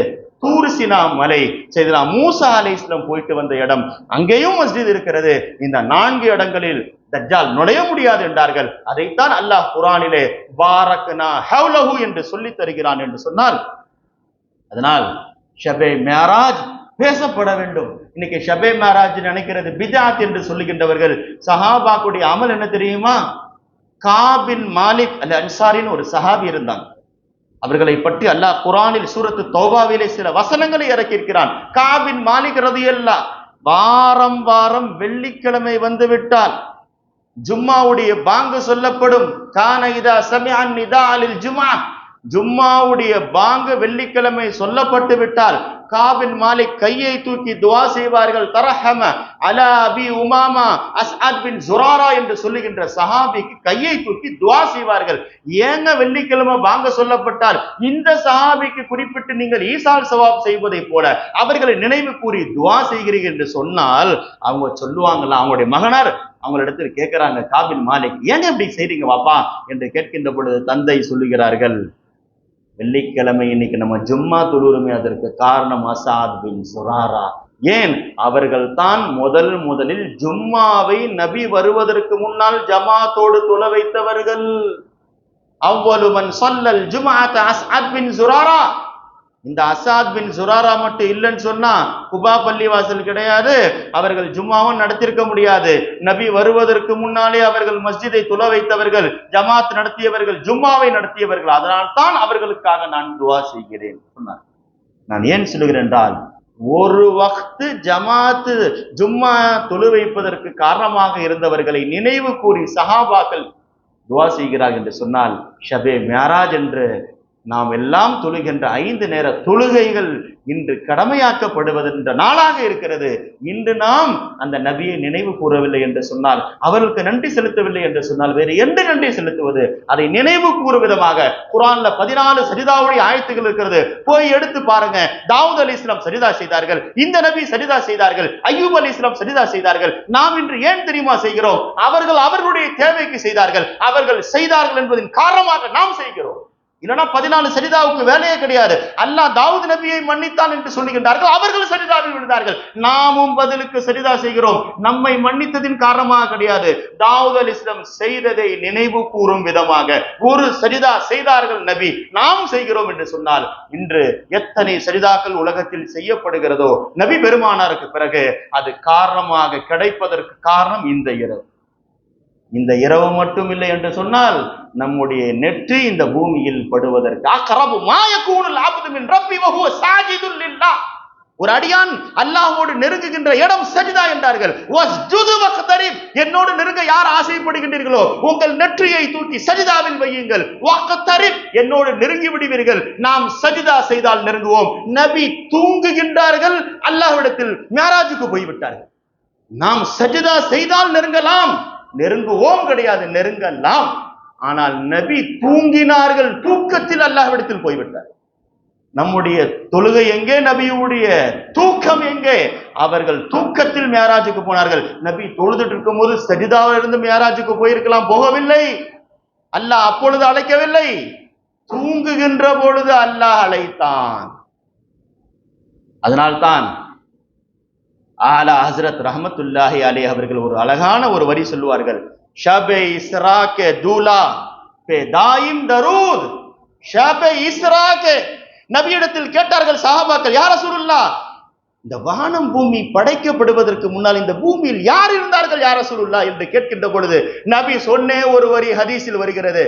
தூர் சினா மலை, சையதுனா மூசா அலைஹிஸ்ஸலாம் போயிட்டு வந்த இடம், அங்கேயும் மஸ்ஜித் இருக்கிறது. இந்த 4 இடங்களில் தஜ்ஜால் நுழைய முடியாது என்றார்கள். அதைத்தான் அல்லாஹ் குர்ஆனிலே பாரக்னா ஹவுலஹு என்று சொல்லி தருகிறான் என்று சொன்னால், அதனால் ஷபே மேராஜ் பேசப்பட வேண்டும். இன்னைக்கு ஷபே மேராஜ் நினைக்கிறது பித்அத் என்று சொல்லுகின்றவர்கள். சஹாபாக்குடைய அமல் என்ன தெரியுமா? காபின் மாலிக் அல் அன்சாரின்னு ஒரு சஹாபி இருந்தாங்க. அவர்களை பற்றி அல்லாஹ் குர்ஆனில் சூரத்து தௌபாவிலே சில வசனங்களை இறக்கியிருக்கிறான். காபின் மாலிக் ரலியல்லாஹ் வாரம் வாரம் வெள்ளிக்கிழமை வந்து விட்டால் ஜும்மாவுடைய பாங்கு சொல்லப்படும். கான இதா சமிஅன் நிதா அலில் ஜும்ஆ, ஜும்மாவுடைய பாங்கு வெள்ளிக்கிழமை சொல்லப்பட்டு விட்டால் காபின் மாலிக் கையை தூக்கி துவா செய்வார்கள். தரஹம அலா அபி உமாமா அஸ்அத் பின் ஜுராரா என்று சொல்லுகின்ற சஹாபிக்கு கையை தூக்கி துவா செய்வார்கள். ஏங்க வெள்ளிக்கிழமை பாங்க சொல்லப்பட்டால் இந்த சஹாபிக்கு குறிப்பிட்டு நீங்கள் ஈசால் சவாப் செய்வதை போல அவர்களை நினைவு கூறி துவா செய்கிறீர்கள் என்று சொன்னால் அவங்க சொல்லுவாங்களா, அவங்களுடைய மகனார் அவங்களிடத்தில் கேட்கிறாங்க, காபின் மாலிக் ஏங்க இப்படி செய்றீங்க வாப்பா என்று கேட்கின்ற பொழுது தந்தை சொல்லுகிறார்கள், வெள்ளிக்கிழமை இன்னைக்கு நம்ம ஜும்மா தொழுறோமே, அதற்கு காரணம் அஸாத் பின் சுராரா. ஏன்? அவர்கள் தான் முதலில் ஜும்மாவை நபி வருவதற்கு முன்னால் ஜமாத்தோடு தொழ வைத்தவர்கள். அவ்வலு மன் ஸல்லல் ஜும்அத அஸாத் பின் சுராரா. இந்த அஸாத் பின் சுராரா மட்டும் இல்லைன்னு சொன்னா குபா பள்ளிவாசல் கிடையாது, அவர்கள் ஜும்மாவும் நடத்திருக்க முடியாது. நபி வருவதற்கு முன்னாலே அவர்கள் மஸ்ஜிதை துள வைத்தவர்கள், ஜமாத் நடத்தியவர்கள், ஜும்மாவை நடத்தியவர்கள். அதனால் தான் அவர்களுக்காக நான் துவா செய்கிறேன் சொன்னார். நான் ஏன் சொல்லுகிறேன் என்றால், ஒரு வக்து ஜமாத்து ஜும்மா தொழு வைப்பதற்கு காரணமாக இருந்தவர்களை நினைவு கூறி சஹாபாக்கள் துவா செய்கிறார்கள் என்று சொன்னால், ஷபே மேராஜ் என்று நாம் எல்லாம் தொழுகின்ற 5 நேர தொழுகைகள் இன்று கடமையாக்கப்படுவதென்ற நாளாக இருக்கிறது. இன்று நாம் அந்த நபியை நினைவு கூறவில்லை என்று சொன்னால், அவர்களுக்கு நன்றி செலுத்தவில்லை என்று சொன்னால் வேறு எந்த நன்றி செலுத்துவது? அதை நினைவு கூறும் விதமாக குர்ஆன்ல 14 சஜிதாவுடைய ஆயத்துகள் இருக்கிறது. போய் எடுத்து பாருங்க. தாவூத் அலைஹிஸ்ஸலாம் சஜிதா செய்தார்கள், இந்த நபி சஜிதா செய்தார்கள், அய்யூப் அலைஹிஸ்ஸலாம் சஜிதா செய்தார்கள். நாம் இன்று ஏன் தெரியுமா செய்கிறோம்? அவர்கள் அவர்களுடைய தேவைக்கு செய்தார்கள், அவர்கள் செய்தார்கள் என்பதன் காரணமாக நாம் செய்கிறோம். இல்லைன்னா 14 சஜிதாவுக்கு வேலையே கிடையாது. அல்லாஹ் தாவூத் நபியை மன்னித்தான் என்று சொல்லுகின்றார்கள், அவர்கள் சஜிதாவில் விழுந்தார்கள். நாமும் பதிலுக்கு சஜிதா செய்கிறோம், நம்மை மன்னித்ததின் காரணமாக கிடையாது. தாவூத் அலைஹிஸ்ஸலாம் செய்ததை நினைவு கூறும் விதமாக ஒரு சஜிதா செய்தார்கள் நபி, நாம் செய்கிறோம் என்று சொன்னால் இன்று எத்தனை சஜிதாக்கள் உலகத்தில் செய்யப்படுகிறதோ நபி பெருமானாருக்கு பிறகு அது காரணமாக கிடைப்பதற்கு காரணம் இந்த இரவு. இந்த இரவு மட்டும் இல்லை என்று சொன்னால் நம்முடைய நெற்றி இந்த பூமியில் படுவதற்கு அக்ரபு மா யகூனுல் அப்து மின் ரப்பி வ ஹுவ சாஜிதுல் லில்லாஹ், ஒரு அடியான் அல்லாஹ்வோடு நெருங்குகின்ற இடம் சஜிதா என்றார்கள். வஸ்ஜுது வக்தரிப், என்னோடு நெருங்க யார் ஆசைப்படுகின்றீர்களோ உங்கள் நெற்றியை தூக்கி சஜிதாவில் வையுங்கள். வக்தரிப், என்னோடு நெருங்கி விடுவீர்கள். நாம் சஜிதா செய்தால் நெருங்குவோம். நபி தூங்குகின்றார்கள், அல்லாஹ்விடத்தில் மேராஜுக்கு போய்விட்டார்கள். நாம் சஜிதா செய்தால் நெருங்கலாம், நெருங்குவோம் கிடையாது, நெருங்கலாம். ஆனால் நபி தூங்கினார்கள், தூக்கத்தில் அல்லாஹ்விடத்தில் போய்விட்டார். நம்முடைய தொழுகை எங்கே? நபியுடைய தூக்கம் எங்கே? அவர்கள் தூக்கத்தில் மேராஜுக்கு போனார்கள். நபி தொழுதுட்டு இருக்கும் போது சஜிதாவில் இருந்து மேராஜுக்கு போயிருக்கலாம், போகவில்லை. அல்லாஹ் அப்பொழுது அழைக்கவில்லை, தூங்குகின்ற பொழுது அல்லாஹ் அழைத்தான். அதனால்தான் ஆலா ஹஸ்ரத் ரஹமத்துல்லாஹி அலைஹி அவர்கள் ஒரு அழகான ஒரு வரி சொல்லுவார்கள், ஷபே இஸ்ரா கே தூலா பே தாயிம் தரூத். ஷபே இஸ்ரா கே, நபியிடத்தில் கேட்டார்கள் சஹாபாக்கள், யா ரசூலுல்லாஹ், இந்த வானம் பூமி படைக்கப்படுவதற்கு முன்னால் இந்த பூமியில் யார் இருந்தார்கள் யா ரசூலுல்லாஹ் என்று கேட்கின்ற பொழுது நபி சொன்னே ஒரு வரி ஹதீஸில் வருகிறது,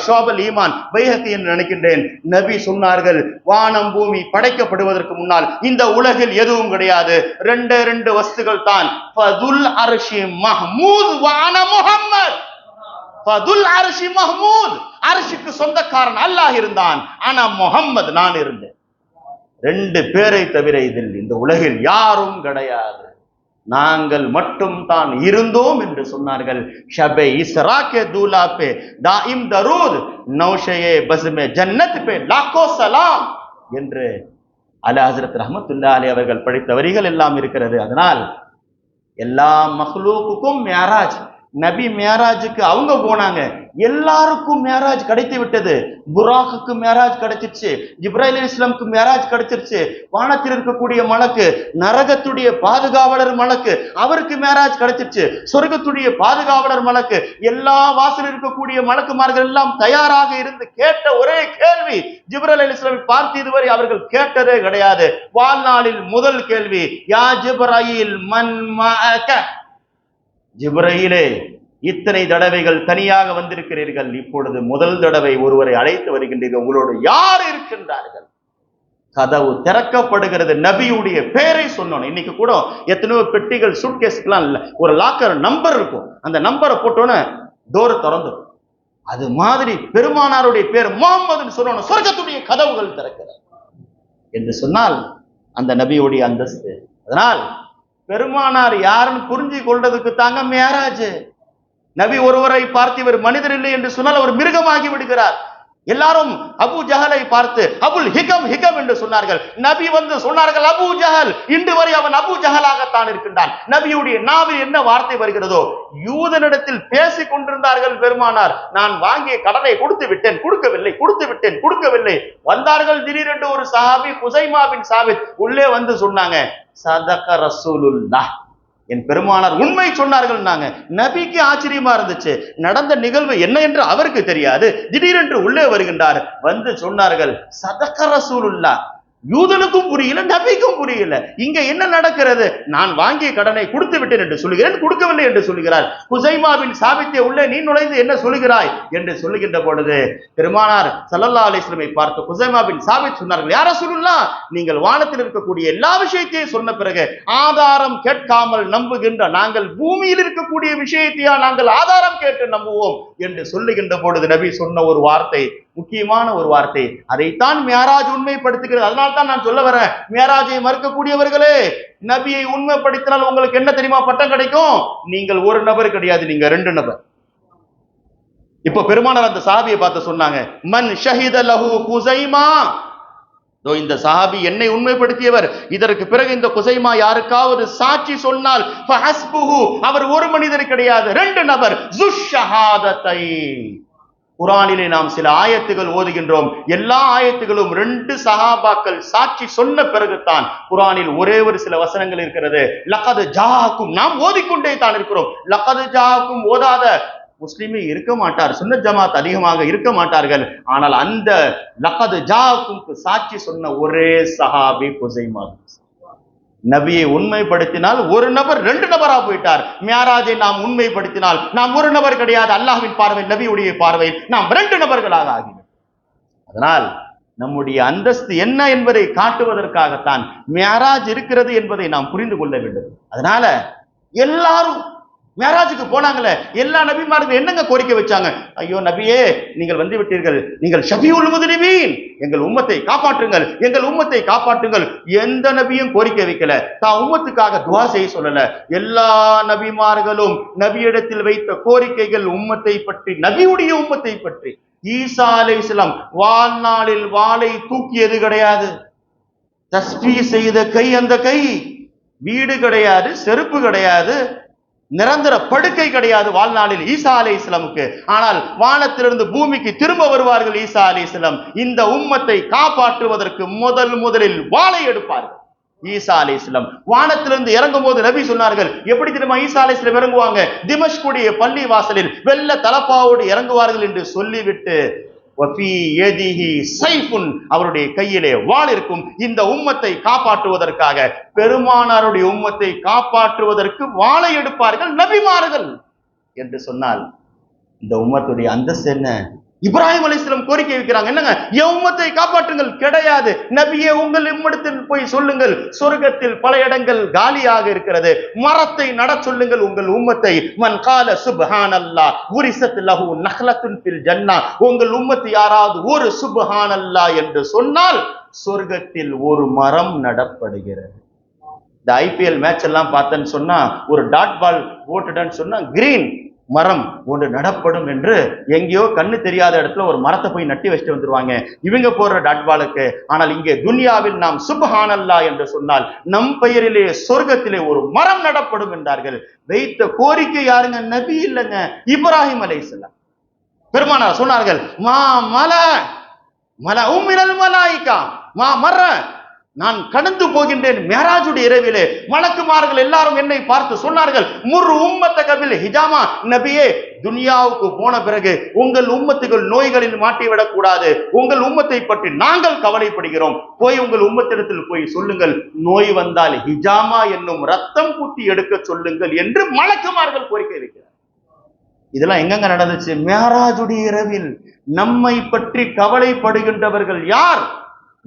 ஷுஅபுல் ஈமான் பைஹகி என்று நினைக்கின்றேன். நபி சொன்னார்கள், வானம் பூமி படைக்கப்படுவதற்கு முன்னால் இந்த உலகில் எதுவும் கிடையாது, ரெண்டு வஸ்துகள் தான், ஃபதுல் அர்ஷி மஹ்மூத் வ அன முஹம்மத். ஃபதுல் அர்ஷி மஹ்மூத், அர்ஷுக்கு சொந்தக்காரன் அல்லாஹ் இருந்தான், ஆனா முஹம்மது நான் இருந்தேன். ரெண்டு பேரை தவிர இதில் இந்த உலகில் யாரும் கிடையாது, நாங்கள் மட்டும் தான் இருந்தோம் என்று சொன்னார்கள். ஷபே இஸ்ரா கே தூலா பே தாயிம் தரூத், நௌஷயே பஸ்மே ஜன்னத் பே லாக்கோ சலாம் என்று அலா ஹஸ்ரத் ரஹ்மத்துல்லாஹி அலைஹி அவர்கள் படித்த வரிகள் எல்லாம் இருக்கிறது. அதனால் எல்லா மஹ்லூக்குக்கும் மேராஜ், நபி மேராஜுக்கு அவங்க போனாங்க, எல்லாருக்கும் மேராஜ் கிடைத்து விட்டது. புராக்குக்கு மேராஜ் கிடைச்சிருச்சு, ஜிப்ராயில் அலைஹிஸ்ஸலாமுக்கு மேராஜ் கிடைச்சிருச்சு, வானத்தில் இருக்கக்கூடிய மலக்கு, நரகத்துடைய பாதுகாவலர் மலக்கு, அவருக்கு மேராஜ் கிடைச்சிருச்சு, சொர்க்கத்துடைய பாதுகாவலர் மலக்கு, எல்லா வாசலில் இருக்கக்கூடிய மலக்குமார்கள் எல்லாம் தயாராக இருந்து கேட்ட ஒரே கேள்வி, ஜிப்ராயில் அலைஹிஸ்ஸலாமை பார்த்து இதுவரை அவர்கள் கேட்டதே கிடையாது. வாழ்நாளில் முதல் கேள்வி, யா ஜிப்ராயில் மன் மஅக, ஜிப்ராயிலே இத்தனை தடவைகள் தனியாக வந்திருக்கிறீர்கள், இப்பொழுது முதல் தடவை ஒருவரை அழைத்து வருகின்றீர்கள், உங்களோடு யார் இருக்கின்றார்கள்? கதவு திறக்கப்படுகிறது, நபியுடைய பேரை சொன்னோம். இன்னைக்கு கூட எத்தனையோ பெட்டிகள் சூட்கேஸ்லாம் இல்ல, ஒரு லாக்கர் நம்பர் இருக்கும், அந்த நம்பரை போட்டோன்னு டோர் திறந்துடும். அது மாதிரி பெருமானாருடைய பேர் முஹம்மதுன்னு சொன்னோன்னு சொர்க்கத்துடைய கதவுகள் திறக்கிறது என்று சொன்னால் அந்த நபியுடைய அந்தஸ்து. அதனால் பெருமானார் யாருன்னு புரிஞ்சு கொள்றதுக்கு தாங்க மேராஜ். நபி ஒருவரை பார்த்து இவர் மனிதர் இல்லை என்று சொன்னால் அவர் மிருகமாகி விடுகிறார். எல்லாரும் அபு ஜஹலை பார்த்து அபுல் ஹிகம் ஹிகம் என்று சொன்னார்கள். நபி வந்து சொன்னார்கள், அபு ஜஹல், இன்று வரை அவன் அபு ஜஹலாகத்தான் இருக்கின்றான். நபியுடைய நாவில் என்ன வார்த்தை வருகிறதோ, யூதனிடத்தில் பேசிக் கொண்டிருந்தார்கள் பெருமானார், நான் வாங்கிய கடனை கொடுத்து விட்டேன், கொடுக்கவில்லை, கொடுத்து விட்டேன், கொடுக்கவில்லை. வந்தார்கள் திடீரென்று ஒரு சஹாபி குசைமா பின் சாபித் உள்ளே வந்து சொன்னாங்க, சதக ரசூலுல்லாஹ், என் பெருமானார் உண்மை சொன்னார்கள். நாங்க நபிக்கு ஆச்சரியமா இருந்துச்சு, நடந்த நிகழ்வு என்ன என்று அவருக்கு தெரியாது. திடீரென்று உள்ளே வருகின்றார், வந்து சொன்னார்கள், சதக ரசூலுல்லாஹ். யூதனுக்கும் புரியல, நபிக்கும் புரியல, இங்க என்ன நடக்கிறது? நான் வாங்கிய கடனை கொடுத்து விட்டேன் என்று சொல்லுகிறேன், கொடுக்கவில்லை என்று சொல்லுகிறார். குசைமாவின் சாபித்தை உள்ளே நீ நுழைந்து என்ன சொல்லுகிறாய் என்று சொல்லுகின்ற பொழுது பெருமானார் ஸல்லல்லாஹு அலைஹி வஸல்லம் பார்த்து குசைமாவின் சாபித் சொன்னார்கள், யா ரசூலுல்லாஹ், நீங்கள் வானத்தில் இருக்கக்கூடிய எல்லா விஷயத்தையும் சொன்ன பிறகு ஆதாரம் கேட்காமல் நம்புகின்ற நாங்கள் பூமியில் இருக்கக்கூடிய விஷயத்தையா நாங்கள் ஆதாரம் கேட்டு நம்புவோம் என்று சொல்லுகின்ற பொழுது நபி சொன்ன ஒரு வார்த்தை, முக்கியமான ஒரு வார்த்தை, அதைத்தான் மேராஜ் உண்மைப்படுத்துகிறது. அதனால தான் நான் சொல்ல வரேன், மேராஜை மறுக்கக்கூடியவர்களே, நபியை உண்மைப்படுத்தினால் உங்களுக்கு என்ன தெரியுமா பட்டம் கிடைக்கும்? நீங்கள் ஒரு நபர் கிடையாது, நீங்க ரெண்டு நபர். இப்ப பெருமானார் அந்த சஹாபியை பார்த்து சொன்னாங்க, மன் ஷஹித லஹு குஸைமா, இந்த சஹாபி என்னை உண்மைப்படுத்தியவர், இதற்கு பிறகு இந்த குஸைமா யாருக்காவது சாட்சி சொன்னால் ஃபஹஸ்புஹு, அவர் ஒரு மனிதர் கிடையாது, ரெண்டு நபர். ஸுஷ்ஷஹாதத்தை, குரானிலே நாம் சில ஆயத்துகள் ஓதுகின்றோம், எல்லா ஆயத்துகளும் ரெண்டு சஹாபாக்கள் சாட்சி சொன்ன பிறகுதான். குரானில் ஒரே ஒரு சில வசனங்கள் இருக்கிறது, லகது ஜாஅக்கும், நாம் ஓதிக்கொண்டே தான் இருக்கிறோம். லகது ஜாஅக்கும் ஓதாத முஸ்லிமே இருக்க மாட்டார், சுன்னத் ஜமாத் அதிகமாக இருக்க மாட்டார்கள். ஆனால் அந்த லகது ஜாஅக்கும் சாட்சி சொன்ன ஒரே சஹாபி குஸைமா. நபியை உண்மைப்படுத்தினால் ஒரு நபர் ரெண்டு நபரா போயிட்டார். மியாராஜை நாம் உண்மைப்படுத்தினால் நாம் ஒரு நபர் கிடையாது, அல்லாஹ்வின் பார்வை, நபியுடைய பார்வையில் நாம் ரெண்டு நபர்களாக ஆகினோம். அதனால் நம்முடைய அந்தஸ்து என்ன என்பதை காட்டுவதற்காகத்தான் மியாராஜ் இருக்கிறது என்பதை நாம் புரிந்து கொள்ள வேண்டும். அதனால எல்லாரும் மேராஜுக்கு போனாங்களே, எல்லா நபிமார்கள் என்னங்க கோரிக்கை வச்சாங்க? ஐயோ நபியே, நீங்கள் வந்து விட்டீர்கள், நீங்கள் ஷஃபியுல் முத்னிபீன், எங்கள் உம்மத்தை காப்பாற்றுங்கள், எங்கள் உம்மத்தை காப்பாற்றுங்கள். எந்த நபியும் கோரிக்கை வைக்கல, தான் உம்மத்துக்காக துஆ செய்ய சொல்லல. எல்லா நபிமார்களும் நபியிடத்தில் வைத்த கோரிக்கைகள் உம்மத்தை பற்றி, நபியுடைய உம்மத்தை பற்றி. ஈசா அலைஹிஸ்ஸலாம் வாழ்நாளில் வாளை தூக்கியது கிடையாது, தஸ்பீஹ் செய்த கை அந்த கை, வீடு கிடையாது, செருப்பு கிடையாது, நிரந்தர படுக்கை கிடையாது வாழ்நாளில் ஈசா அலைஹிஸ்ஸலாமுக்கு. ஆனால் வானத்திலிருந்து பூமிக்கு திரும்ப வருவார்கள் ஈசா அலைஹிஸ்ஸலாம். இந்த உம்மத்தை காப்பாற்றுவதற்கு முதலில் வாளை எடுப்பார்கள். ஈசா அலைஹிஸ்ஸலாம் வானத்திலிருந்து இறங்கும் போது நபி சொன்னார்கள், எப்படி தெரியுமா ஈசா அலைஹிஸ்ஸலாம் இறங்குவாங்க? திமஷ்குடைய பள்ளி வாசலில் வெள்ள தலப்பாவோடு இறங்குவார்கள் என்று சொல்லிவிட்டு அவருடைய கையிலே வாள் இருக்கும். இந்த உம்மத்தை காப்பாற்றுவதற்காக, பெருமானாருடைய உம்மத்தை காப்பாற்றுவதற்கு வாளை எடுப்பார்கள் நபிமார்கள் என்று சொன்னால் இந்த உம்மத்துடைய அந்தஸ்து என்ன? இப்ராஹிம் அலைஹிஸ்ஸலாம் கோரிக்கை வைக்கிறாங்க, என்னங்க என் உம்மத்தை காப்பாற்றுங்கள். கிடையாது நபியே, உங்கள் இம்மிடத்தில் போய் சொல்லுங்கள், சொர்க்கத்தில் பல இடங்கள் காலியாக இருக்கிறது, மரத்தை நட சொல்லுங்கள் உங்கள் உம்மத்தை. மன் கால சுப்ஹானல்லாஹ் உரிசத் லஹு நஹ்லத்துன் ஃபில் ஜன்னah, உங்கள் உம்மத்து யாராவது ஒரு சுப்ஹானல்லாஹ் என்று சொன்னால் சொர்க்கத்தில் ஒரு மரம் நடப்படுகிறது. இந்த ஐபிஎல் மேட்ச் எல்லாம் பார்த்தேன்னு சொன்னா, ஒரு டாட் பால் போட்டுட்டேன்னு சொன்னா கிரீன் மரம் ஒன்று நடப்படும் என்று எங்கேயோ கண்ணு தெரியாத இடத்துல ஒரு மரத்தை போய் நட்டி வச்சுட்டு வந்துருவாங்க இவங்க போடுற டாட்பாலுக்கு. ஆனால் இங்கே துன்யாவில் நாம் சுப்ஹானல்லாஹ் என்று சொன்னால் நம் பெயரிலே சொர்க்கத்திலே ஒரு மரம் நடப்படும் என்றார்கள். வைத்த கோரிக்கை யாருங்க? நபி இல்லைங்க, இப்ராஹிம் அலைஹிஸ்ஸலாம். பெருமானார் சொன்னார்கள், மா மல மல உம்மினல் மலாயிகா மா மர, நான் கடந்து போகின்றேன் மேராஜுடைய இரவிலே, மலக்குமார்கள் எல்லாரும் என்னை பார்த்து சொன்னார்கள், முர் உம்மத்த கபில் ஹிஜாமா, நபியே துனியாவுக்கு போன பிறகு உங்கள் உம்மத்துகள் நோய்களில் மாட்டிவிடக் கூடாது, உங்கள் உம்மத்தை பற்றி நாங்கள் கவலைப்படுகிறோம், போய் உங்கள் உம்மத்திடத்தில் போய் சொல்லுங்கள், நோய் வந்தால் ஹிஜாமா என்னும் ரத்தம் குத்தி எடுக்க சொல்லுங்கள் என்று மலக்குமார்கள் கோரிக்கை வைக்கிறார். இதெல்லாம் எங்கெங்க நடந்துச்சு? மேராஜுடைய இரவில். நம்மை பற்றி கவலைப்படுகின்றவர்கள் யார்?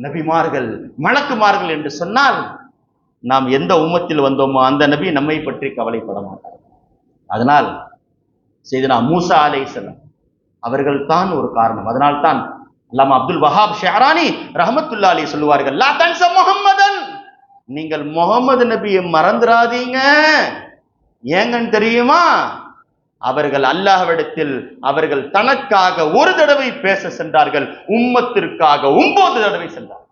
நபிமார்கள், மலக்குமார்கள் என்று சொன்னால் நாம் எந்த உம்மத்தில் வந்தோமோ அந்த நபி நம்மை பற்றி கவலைப்பட மாட்டார். அதனால் செய்தனா மூசா அலைஹிஸ்ஸலாம் அவர்கள் தான் ஒரு காரணம். அதனால் தான் அல்லாமா அப்துல் வஹாப் ஷஹரானி ரஹ்மத்துல்லாஹி அலைஹி சொல்லுவார்கள், லா தன்ஸ முஹம்மதன், நீங்கள் முகமது நபியை மறந்துடாதீங்க. ஏங்கன்னு தெரியுமா? அவர்கள் அல்லாஹ்விடத்தில் அவர்கள் தனக்காக ஒரு தடவை பேச சென்றார்கள், உம்மத்திற்காக 9 தடவை சென்றார்கள்.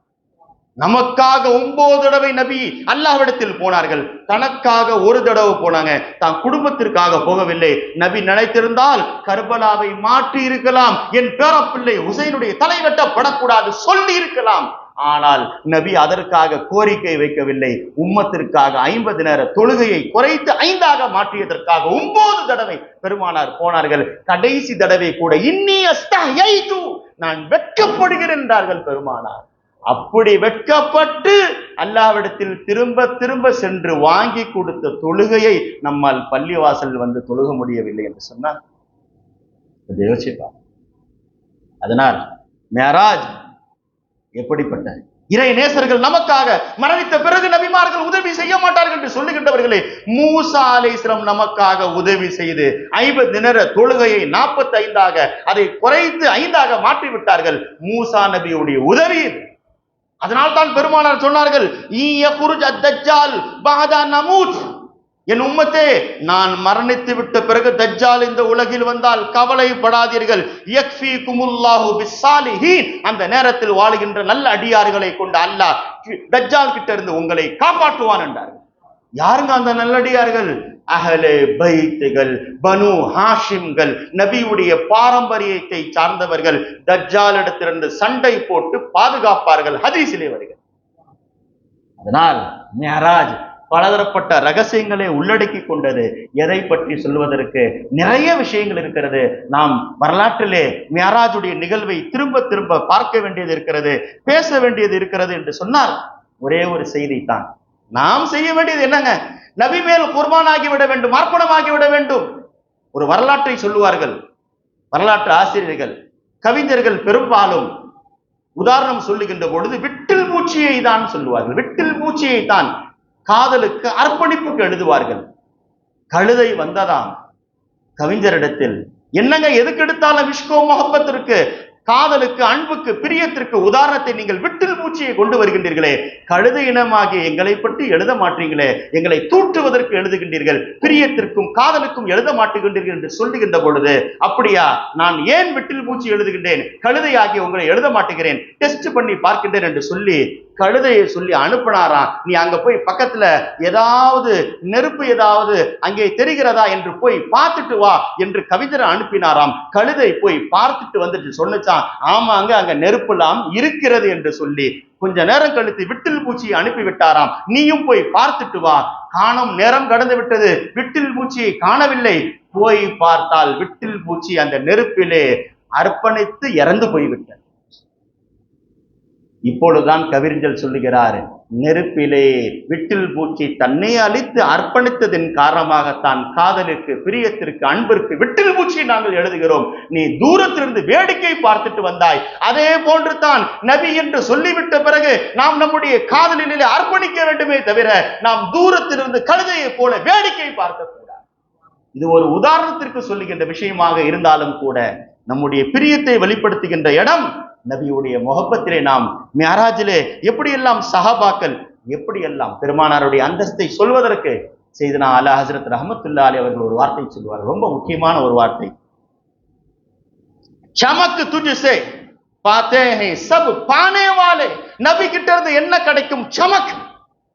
நமக்காக 9 தடவை நபி அல்லாஹ்விடத்தில் போனார்கள், தனக்காக ஒரு தடவை போனாங்க, தான் குடும்பத்திற்காக போகவில்லை. நபி நினைத்திருந்தால் கர்பலாவை மாற்றி இருக்கலாம், என் பேரப்பிள்ளை ஹுசைனுடைய தலை வெட்டப்படக்கூடாது சொல்லி இருக்கலாம். ஆனால் நபி அதற்காக கோரிக்கை வைக்கவில்லை. உம்மத்திற்காக 50 நேர தொழுகையை குறைத்து 5ஆக மாற்றியதற்காக 9 தடவை பெருமானார் போனார்கள். கடைசி தடவை கூட இன்னி அஸ்தஹைது, நான் வெட்கப்படுகிறேன் என்றார்கள் பெருமானார். அப்படி வெட்கப்பட்டு அல்லாஹ்விடத்தில் திரும்ப திரும்ப சென்று வாங்கி கொடுத்த தொழுகையை நம்மால் பள்ளிவாசல் வந்து தொழுக முடியவில்லை என்று சொன்னால் யோசிப்பார். அதனால் மேராஜ் எப்படிப்பட்ட இறை நேசர்கள் நமக்காக மரணித்த பிறகு நபிமார்கள் உதவி செய்ய மாட்டார்கள் என்று சொல்லுகின்றவர்களே, மூசா அலைஹிஸ்ஸலாம் நமக்காக உதவி செய்து 50 நேர தொழுகையை 45ஆக அதை குறைத்து 5ஆக மாற்றி விட்டார்கள். மூசா நபியுடைய உதவி. அதனால் தான் பெருமானார் சொன்னார்கள், என் உம்மத்தே, நான் மரணித்து விட்ட பிறகு தஜ்ஜால் இந்த உலகில் வந்தால் கவலைப்படாதீர்கள், யக்ஃபீகுமுல்லாஹு பிஸ்ஸாலிஹீன், அந்த நேரத்தில் வாழுகின்ற நல்ல அடியார்களை கொண்டு அல்லாஹ் தஜ்ஜால் கிட்ட இருந்து உங்களை காப்பாற்றுவான் என்றார்கள். யாருங்க அந்த நல்லடியார்கள்? அஹ்லே பைத்துகள், பனு ஹாஷிம்கள், நபியுடைய பாரம்பரியத்தை சார்ந்தவர்கள். தஜ்ஜால் இடத்திலிருந்து சண்டை போட்டு பாதுகாப்பார்கள், ஹதீஸிலே வருகிறது. அதனால் மிஅராஜ் பலதரப்பட்ட ரகசியங்களை உள்ளடக்கி கொண்டது. எதை பற்றி சொல்வதற்கு நிறைய விஷயங்கள் இருக்கிறது. நாம் வரலாற்றிலே மிஅராஜுடைய நிகழ்வை திரும்ப திரும்ப பார்க்க வேண்டியது இருக்கிறது, பேச வேண்டியது இருக்கிறது என்று சொன்னால் ஒரே ஒரு செய்தி தான். நாம் செய்ய வேண்டியது என்னங்க? நபி மேல் குர்பான் ஆகிவிட வேண்டும், அர்ப்பணமாகிவிட வேண்டும். ஒரு வரலாற்றை சொல்லுவார்கள் வரலாற்று ஆசிரியர்கள், கவிஞர்கள் பெரும்பாலும் உதாரணம் சொல்லுகின்ற பொழுது விட்டில் பூச்சியை தான் சொல்லுவார்கள். விட்டில் பூச்சியை தான் காதலுக்கு அர்ப்பணிப்புக்கு எழுதுவார்கள். கழுதை வந்ததாம் கவிஞரிடத்தில், என்னங்க எதுக்கு எடுத்தாலும் விஷ்கோ முகப்பத்திற்கு, காதலுக்கு, அன்புக்கு, பிரியத்திற்கு உதாரணத்தை நீங்கள் விட்டில் பூச்சியை கொண்டு வருகின்றீர்களே, கழுதை இனமாகிய எங்களை பற்றி எழுத மாட்டீங்களே, எங்களை தூற்றுவதற்கு எழுதுகின்றீர்கள், பிரியத்திற்கும் காதலுக்கும் எழுத மாட்டுகின்றீர்கள் என்று சொல்லுகின்ற பொழுது, அப்படியா, நான் ஏன் விட்டில் பூச்சி எழுதுகின்றேன், கழுதை ஆகிய உங்களை எழுத மாட்டுகிறேன், டெஸ்ட் பண்ணி பார்க்கின்றேன் என்று சொல்லி கழுதையை சொல்லி அனுப்பினாராம். நீ அங்க போய் பக்கத்துல ஏதாவது நெருப்பு ஏதாவது அங்கே தெரிகிறதா என்று போய் பார்த்துட்டு வா என்று கவிஞரை அனுப்பினாராம். கழுதை போய் பார்த்துட்டு வந்துட்டு சொன்னுச்சான், ஆமாங்க அங்க நெருப்புலாம் இருக்கிறது என்று சொல்லி கொஞ்ச நேரம் கழித்து விட்டில் பூச்சியை அனுப்பி விட்டாராம். நீயும் போய் பார்த்துட்டு வா. காணும், நேரம் கடந்து விட்டது, விட்டில் பூச்சியை காணவில்லை. போய் பார்த்தால் விட்டில் பூச்சி அந்த நெருப்பிலே அர்ப்பணித்து இறந்து போய்விட்டது. இப்பொழுதுதான் கவிரிஞ்சல் சொல்லுகிறார், நெருப்பிலே விட்டில் பூச்சி தன்னை அழித்து அர்ப்பணித்ததின் காரணமாகத்தான் காதலுக்கு, பிரியத்திற்கு, அன்பிற்கு விட்டில் பூச்சி நாங்கள் எழுதுகிறோம். நீ தூரத்திலிருந்து வேடிக்கை பார்த்துட்டு வந்தாய். அதே போன்று தான் நபி என்று சொல்லிவிட்ட பிறகு நாம் நம்முடைய காதலிலே அர்ப்பணிக்க வேண்டுமே தவிர நாம் தூரத்திலிருந்து கழுதையை போல வேடிக்கை பார்க்க கூடாது. இது ஒரு உதாரணத்திற்கு சொல்லுகின்ற விஷயமாக இருந்தாலும் கூட நம்முடைய பிரியத்தை வெளிப்படுத்துகின்ற இடம் நபியுடைய முகப்பத்திலே. நாம் மியராஜிலே எப்படியெல்லாம் சஹாபாக்கள் எப்படியெல்லாம் பெருமானாருடைய அந்தஸ்தை சொல்வதற்கு செய்தனா அலா ஹஜ்ரத் ரஹ்மத்துல்லாஹி அலைஹி அவர்கள் ஒரு வார்த்தை சொல்வார், ரொம்ப முக்கியமான ஒரு வார்த்தை. சமக்கு துஜ்சே பாத்தே ஹை சப் பானே வாலே. நபி கிட்ட இருந்து என்ன கிடைக்கும்? சமக்,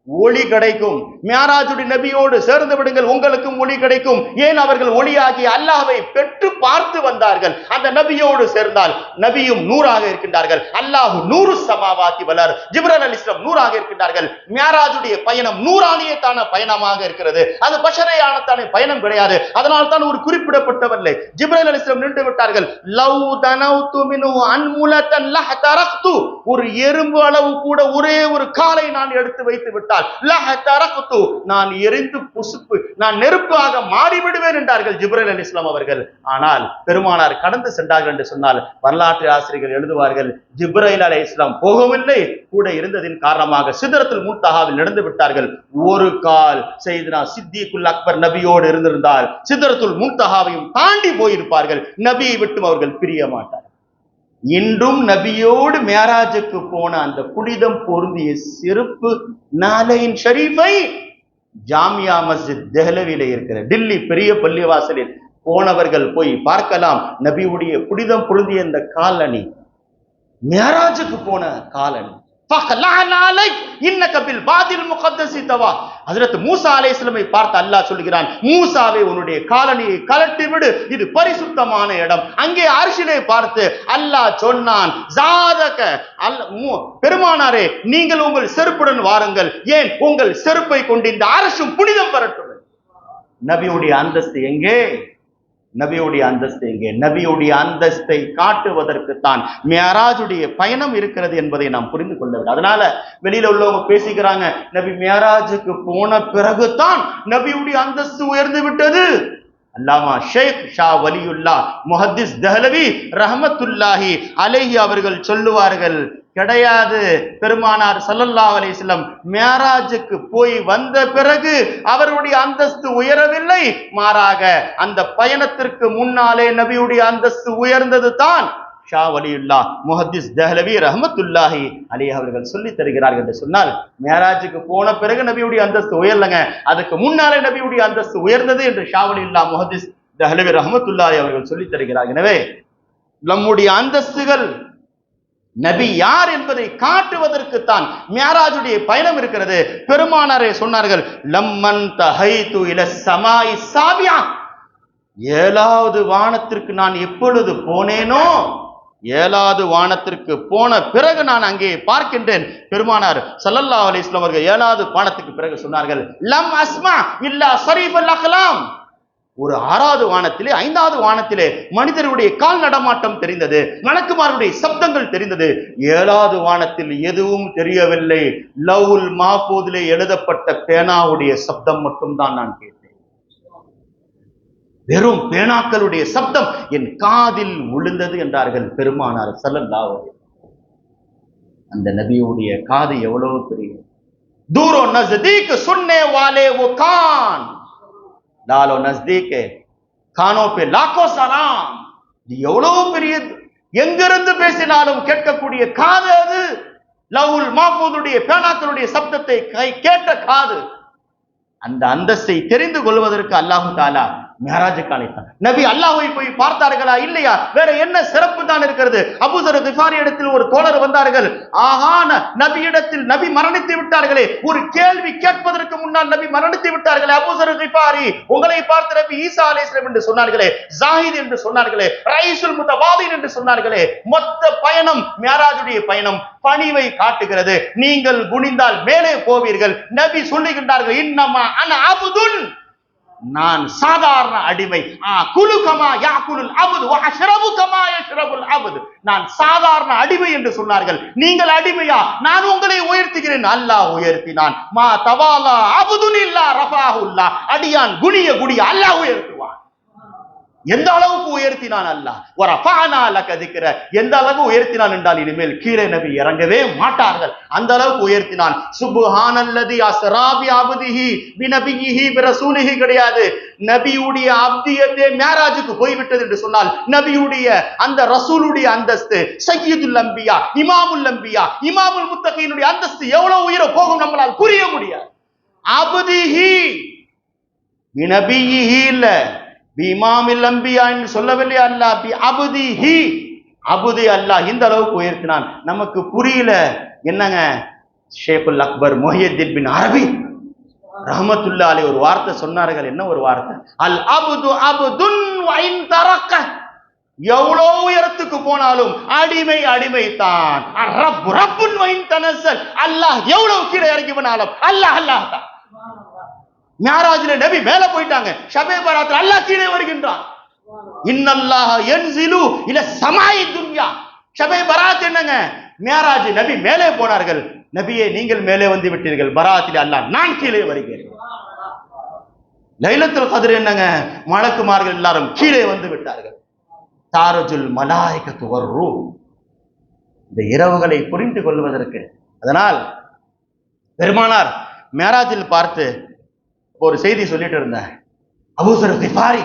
ஒளி கிடைக்கும். மியராஜுடைய நபியோடு சேர்ந்து விடுங்கள், உங்களுக்கும் ஒளி கிடைக்கும். ஏன்? அவர்கள் ஒளியாகி அல்லாஹ்வை பெற்று பார்த்து வந்தார்கள். அந்த நபியோடு சேர்ந்தால் நபியும் நூறாக இருக்கின்றார்கள். அல்லாஹ் நூறு சமாவாத்தி வலர், ஜிப்ரீல் அலைஹிஸ்ஸலாம் நூறாக இருக்கின்றார்கள். மியராஜுடைய பயணம் நூறானியத்தான பயணமாக இருக்கிறது. அது பஷரையானத்தான பயணம் கிடையாது. அதனால் தான் ஒரு குறிப்பிடப்பட்டவர்கள் ஜிப்ரீல் அலைஹிஸ்ஸலாம் நின்று விட்டார்கள். லவ் தனவுது மினு அன்முலத்தன் லஹதரக்து, ஒரு எறும்பு அளவு கூட ஒரே ஒரு காலை நான் எடுத்து வைத்து விட்டால் நான் எரிந்து புசுப்பு, நான் நெருப்பாக மாறிவிடுவேன் என்றார்கள் ஜிப்ரீல் அலைஹிஸ்ஸலாம் அவர்கள். ஆனால் பெருமானார் கடந்து சென்றார்கள் என்று சொன்னால் வரலாற்று ஆசிரியர்கள் எழுதுவார்கள், ஜிப்ரீல் அலைஹிஸ்ஸலாம் போகவில்லை, கூட இருந்ததின் காரணமாக சிதறத்துல் முன்தஹாவில் நடந்து விட்டார்கள். ஒரு கால் செய்தனா சித்திகுல் அக்பர் நபியோடு இருந்திருந்தால் சிதறத்துல் முன்தஹாவையும் தாண்டி போயிருப்பார்கள். நபியை விட்டும் அவர்கள் பிரிய மாட்டார்கள். இன்றும் நபியோடு மேராஜுக்கு போன அந்த புனிதம் பொருந்திய சிறப்பு நாலையின் ஷரீஃபை ஜாமியா மஸ்ஜித் தெஹ்லவியில இருக்கிற டில்லி பெரிய பள்ளிவாசலில் போனவர்கள் போய் பார்க்கலாம். நபியுடைய புனிதம் பொருந்திய இந்த காலணி மேராஜுக்கு போன காலணி. மூசா அலைஹிஸ்ஸலாமை பார்த்து அல்லாஹ் சொல்கிறான், மூசாவே உன்னுடைய காலணியை கலட்டி விடு, இது பரிசுத்தமான இடம். அங்கே அர்ஷிலே பார்த்து அல்லாஹ் சொன்னான், பெருமானாரே நீங்கள் உங்கள் செருப்புடன் வாருங்கள், ஏன் உங்கள் செருப்பை கொண்டு இந்த அரசும் புனிதம் பெறட்டும். நபியுடைய அந்தஸ்து எங்கே? நபியுடைய அந்தஸ்து எங்கே? நபியுடைய அந்தஸ்தை காட்டுவதற்கு தான் மியராஜுடைய பயணம் இருக்கிறது என்பதை நாம் புரிந்து கொள்ள வேண்டும். அதனால வெளியில உள்ளவங்க பேசிக்கிறாங்க, நபி மியராஜுக்கு போன பிறகுதான் நபியுடைய அந்தஸ்து உயர்ந்து விட்டது. அல்லாமா ஷேக் ஷா வலியுல்லா முஹத்திஸ் தெஹ்லவி ரஹ்மத்துல்லாஹி அலைஹி அவர்கள் சொல்லுவார்கள், கிடையாது. பெருமானார் ஸல்லல்லாஹு அலைஹி வஸல்லம் மியராஜுக்கு போய் வந்த பிறகு அவருடைய அந்தஸ்து உயரவில்லை, மாறாக அந்த பயணத்திற்கு முன்னாலே நபியுடைய அந்தஸ்து உயர்ந்தது தான். ஷா வலியுல்லா முஹத்திஸ் தெஹ்லவி ரஹ்மத்துல்லாஹி அலைஹி அவர்கள் சொல்லி தருகிறார்கள் என்று சொன்னால், மியராஜுக்கு போன பிறகு நபியுடைய அந்தஸ்து உயரலங்க, அதுக்கு முன்னாலே நபியுடைய அந்தஸ்து உயர்ந்தது என்று ஷா வலியுல்லா முஹத்திஸ் தெஹ்லவி ரஹ்மத்துல்லாஹி அவர்கள் சொல்லி தருகிறார்கள். எனவே நம்முடைய அந்தஸ்துகள் நபி யார் என்பதை காட்டுவதற்கு தான் மியராஜுடைய பயணம் இருக்கிறது. பெருமானாரே சொன்னார்கள், லம்மன் தஹைது இல ஸமாஇ ஸாபியா, ஏழாவது வானத்திற்கு நான் எப்பொழுது போனேனோ, ஏழாவது வானத்திற்கு போன பிறகு நான் அங்கே பார்க்கின்றேன். பெருமானார் ஸல்லல்லாஹு அலைஹி வஸல்லம் அவர்கள் ஏழாவது வானத்துக்கு பிறகு சொன்னார்கள், லம் அஸ்மா இல்லா ஸரீஃபுல் அக்லாம், ஒரு ஆறாவது வானத்திலே, ஐந்தாவது வானத்திலே மனிதருடைய கால் நடமாட்டம் தெரிந்தது, மலக்குமாருடைய சப்தங்கள் தெரிந்தது. ஏழாவது வானத்தில் எதுவும் தெரியவில்லை, லவ்ஹுல் மஹ்பூதிலே எழுதப்பட்ட பேனாவுடைய சப்தம் மட்டும்தான் நான் கேட்டேன். வெறும் பேனாக்களுடைய சப்தம் என் காதில் விழுந்தது என்றார்கள் பெருமானார் ஸல்லல்லாஹு அலைஹி வஸல்லம். அந்த நபியுடைய காது எவ்வளவு பெரிய, தூரோ நஸ்தீக் சுன்ने वाले वो कान லாலோ நஸ்தீக் கானோ பே லாக்கோ சலாம், எவ்வளவு பெரியது, எங்கிருந்து பேசினாலும் கேட்கக்கூடிய காது அது. லவ்ஹுல் மஹ்பூதுடைய பேனாக்களுடைய சப்தத்தை கேட்ட காது. அந்த அந்தஸ்தை தெரிந்து கொள்வதற்கு அல்லாஹு தாலா மேராஜுக்கு அழைத்தான். நபி அல்லாஹ்வை போய் பார்த்தார்களா? இல்லையா? வேற என்ன சிறப்பு தான் இருக்கிறது? அபூசர் கிஃபாரி இடத்தில் ஒரு தோழர் வந்தார்கள். நபியிடத்தில் நபி மரணித்து விட்டார்களே, ஒரு கேள்வி கேட்பதற்கு முன்னால் நபி மரணித்து விட்டார்களே, அபூசர் கிஃபாரி உங்களை பார்த்து நபி ஈசா அலைஹிஸ்ஸலாம் என்று சொன்னார்களே, ஜாஹித் என்று சொன்னார்களே, ரைசுல் முத்தவாதின் என்று சொன்னார்களே. மொத்த பயணம் மேராஜுடைய பயணம் பணிவை காட்டுகிறது. நீங்கள் குனிந்தால் மேலே போவீர்கள். நபி சொல்லுகின்றார்கள், இன்னமா அன அப்துன், நான் சாதாரண அடிமை. குலு கமா யாகுலுல் அப்து வ அஷ்ரபு கமா யஷ்ரபுல் அப்து, நான் சாதாரண அடிமை என்று சொன்னார்கள். நீங்கள் அடிமையா? நான் உங்களை உயர்த்துகிறேன். அல்லாஹ் உயர்த்தினான். மா தவாலா அப்துன் இல்லா ரஃபாஹுல்லாஹ், அடியான் குனிய குனிய அல்லாஹ் உயர்த்துவான். எந்த அளவுக்கு உயர்த்தினான் அல்லாஹ். வரஃபஅனா லக திக்ர, எந்த அளவுக்கு உயர்த்தினான் என்றால் இனிமேல் கீழே நபி இறங்கவே மாட்டார்கள், அந்த அளவுக்கு உயர்த்தினான். சுப்ஹானல்லதி அஸ்ரா பி அப்திஹி பி நபியிஹி பி ரசூலிஹி கிடையாது. நபியுடைய அப்தியத்தே மேராஜுக்கு போய்விட்டது என்று சொன்னால் நபியுடைய அந்த ரசூலுடைய அந்தஸ்து, சய்யிதுல் அம்பியா, இமாமுல் அம்பியா, இமாமுல் முத்தகீனுடைய அந்தஸ்து எவ்வளவு உயர போகும் நம்மளால் புரிய முடியாது. அப்திஹி பி நபியிஹி இல்ல, இமாமில் அம்பியா என்று சொல்லவில்லை அல்லாஹ், பி அப்திஹி, அபுதி அல்லாஹ் இந்த அளவுக்கு உயர்த்தினான். நமக்கு புரியல என்னங்க? ஷேகுல் அக்பர் முஹியுத்தீன் பின் அரபி ரஹ்மத்துல்லாஹி அலைஹி ஒரு வார்த்தை சொன்னார்கள். என்ன ஒரு வார்த்தை? அல் அப்து அப்துன் வ இன் தரக்க, எவ்வளவு உயரத்துக்கு போனாலும் அடிமை அடிமை தான். ரப் ரப்புன் வ இன் தனஸல், அல்லாஹ் எவ்வளவு கீழே இறங்கி போனாலும் அல்லாஹ் அல்லாஹ் தான். மியராஜ்ல நபி மேல போயிட்டாங்க, ஷபே பராத்ல அல்லாஹ் கீழே வருகின்றான். இன்னல்லாஹ யன்ஸிலு இல ஸமாஇ துன்யா. ஷபே பராத் என்னங்க? மியராஜ் நபி மேலே போனார்கள். நபியே நீங்கள் மேலே வந்து விட்டீர்கள், பராத்தில் அல்லாஹ் நான் கீழே வருகிறேன். லைலத்துல் கத்ர் என்னங்க? மலக்குமார்கள் எல்லாரும் கீழே வந்து விட்டார்கள். தாரஜுல் மலாயிகத்து வர்ரூஹ், இந்த இரவுகளை புரிந்து கொள்வதற்கு. அதனால் பெருமானார் மியராஜில் பார்த்து ஒரு செய்தி சொல்லிட்டு இருந்தேன். அபூசர் கிஃபாரி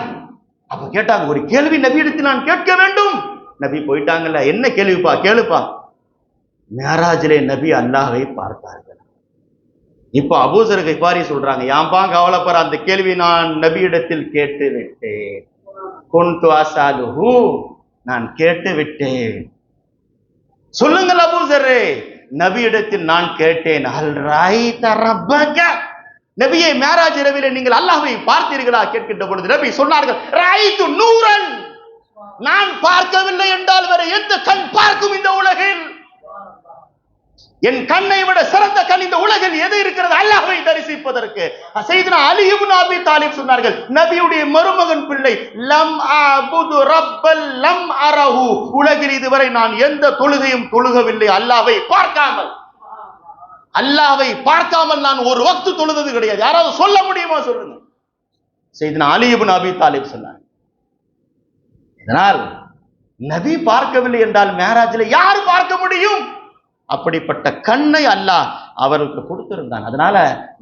அப்ப கேட்டாங்க, ஒரு கேள்வி நபி எடுத்து நான் கேட்க வேண்டும். நபி போயிட்டாங்கல்ல, என்ன கேள்விப்பா? கேளுப்பா. மியராஜிலே நபி அல்லாஹ்வை பார்த்தார்கள். இப்ப அபூசர் கிஃபாரி சொல்றாங்க, யாம்பா கவலைப்படுற, அந்த கேள்வி நான் நபியிடத்தில் கேட்டு விட்டேன். குன்து அஸாலுஹு, நான் கேட்டு விட்டேன். சொல்லுங்கள் அபூசரே, நபியிடத்தில் நான் கேட்டேன். அல் ராய்த ரப்பக, நபியே மேராஜ் இரவிலே நீங்கள் அல்லாஹ்வை பார்த்தீர்களா கேட்கின்ற பொழுது நபி சொன்னார்கள், ராய்து நூரன், நான் பார்க்கவில்லை என்றால் வேற எந்த கண் பார்க்கும் இந்த உலகில்? என் கண்ணை விட சிறந்த கண் இந்த உலகில் எது இருக்கிறது? அல்லாஹ்வை தரிசிப்பதற்கு. சையதுனா அலி இப்னு அபி தாலிப் சொன்னார்கள், நபியுடைய மருமகன் பிள்ளை, லம் அபுது ரப்பல் லம் அரஹு, உலகில் இதுவரை நான் எந்த தொழுகையும் தொழுகவில்லை அல்லாஹ்வை பார்க்காமல். அல்லாஹ்வை பார்க்காமல் நான் ஒரு வக்து தொழுதது கிடையாது. யாராவது சொல்ல முடியுமா? சொல்லுங்க. சையதுனா அலி இப்னு அபி தாலிப் சொன்னாங்க. இதனால் நபி பார்க்கவில்லை என்றால் மேராஜில் யார் பார்க்க முடியும்? அப்படிப்பட்ட கண்ணை அல்லாஹ் அவருக்கு கொடுத்திருந்தான். அதனால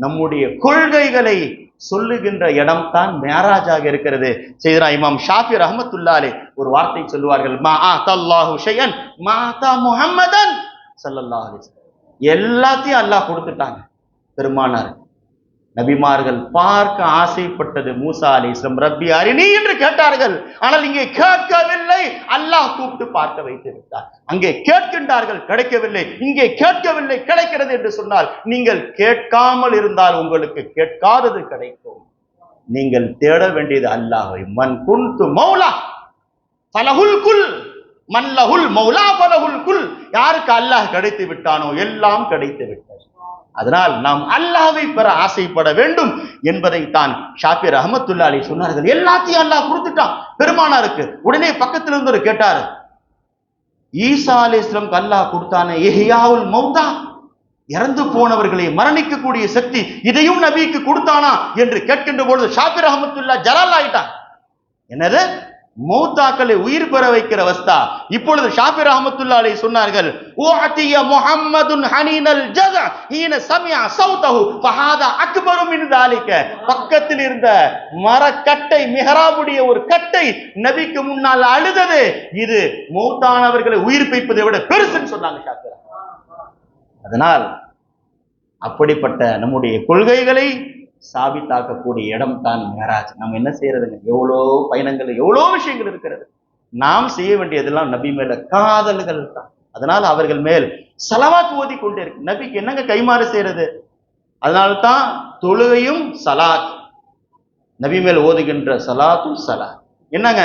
நம்முடைய கொள்கைகளை சொல்லுகின்ற இடம் தான் மேராஜாக இருக்கிறது. சையதுனா இமாம் ஷாஃபி ரஹ்மத்துல்லாஹி அலைஹி ஒரு வார்த்தை சொல்லுவார்கள், மா அத்தல்லாஹு ஷையன் மா அத்தா முஹம்மதன் ஸல்லல்லாஹு அலைஹி வஸல்லம். எல்லாத்தையும் அல்லாஹ் கொடுத்துட்டாங்க பெருமானார். நபிமார்கள் பார்க்க ஆசைப்பட்டது மூசா அலைஹிஸ்ஸலாம், ரப்பி அரினி என்று கேட்டார்கள். ஆனால் இங்கே கேட்கவில்லை, அல்லாஹ் கூப்பிட்டு பார்க்க வைத்து விட்டார். அங்கே கேட்கின்றார்கள், கிடைக்கவில்லை. இங்கே கேட்கவில்லை, கிடைக்கிறது என்று சொன்னால், நீங்கள் கேட்காமல் இருந்தால் உங்களுக்கு கேட்காதது கிடைக்கும். நீங்கள் தேட வேண்டியது அல்லாஹ்வை. மன் குன்து மௌலா ஃபலஹுல் குல், மன் லஹுல் மௌலா ஃபலஹுல் குல். யாருக்கு அல்லாஹ் கிடைத்து விட்டானோ எல்லாம் கிடைத்து விட்டது. அதனால் நாம் அல்லாஹ்வை பெற ஆசைப்பட வேண்டும் என்பதை தான் ஷாஃபி ரஹ்மத்துல்லாஹி அலைஹி சொன்னார்கள். எல்லாத்தையும் அல்லாஹ் கொடுத்துட்டான் பெருமானாருக்கு. உடனே பக்கத்தில் இருந்து கேட்டார், ஈசா அலைஹிஸ்ஸலாம் அல்லாஹ் கொடுத்தானே இஹ்யாவுல் மௌதா, இறந்து போனவர்களை மரணிக்கக்கூடிய சக்தி, இதையும் நபிக்கு கொடுத்தானா என்று கேட்கின்ற பொழுது ஷாஃபி ரஹ்மத்துல்லாஹி ஜலால் ஆயிட்டான். என்னது? மௌத்தாக்களை உயிர் பெற வைக்கிற அவஸ்தா. இப்பொழுது ஷாஃபி ரஹ்மத்துல்லாஹி அலைஹி சொன்னார்கள், உஅதிய முஹம்மதுன் ஹனீனல் ஜஸ ஹீன சமிஅ ஸௌதஹு ஃபஹாதா அக்பரு மின் ذلك. பக்கத்தில் இருந்த மரக்கட்டை, மிஹ்ராபுடைய ஒரு கட்டை நபிக்கு முன்னால் அழுதது, இது மௌத்தானவர்களை உயிர்ப்பிப்பதை விட பெருசுன்னு சொன்னாங்க ஷாஃபி. அதனால் அப்படிப்பட்ட நம்முடைய கொள்கைகளை சாபித்தாக்கக்கூடிய இடம் தான் மேராஜ். நம்ம என்ன செய்யறதுங்க? எவ்வளோ பயணங்கள், எவ்வளோ விஷயங்கள் இருக்கிறது. நாம் செய்ய வேண்டியதெல்லாம் நபி மேல காதல்கள் தான். அதனால அவர்கள் மேல் சலவாத் ஓதி கொண்டே இருக்கு. நபிக்கு என்னங்க கைமாறு செய்யறது? அதனால்தான் தொழுகையும் சலாத், நபி மேல் ஓதுகின்ற சலாத்தும் சலாத். என்னங்க,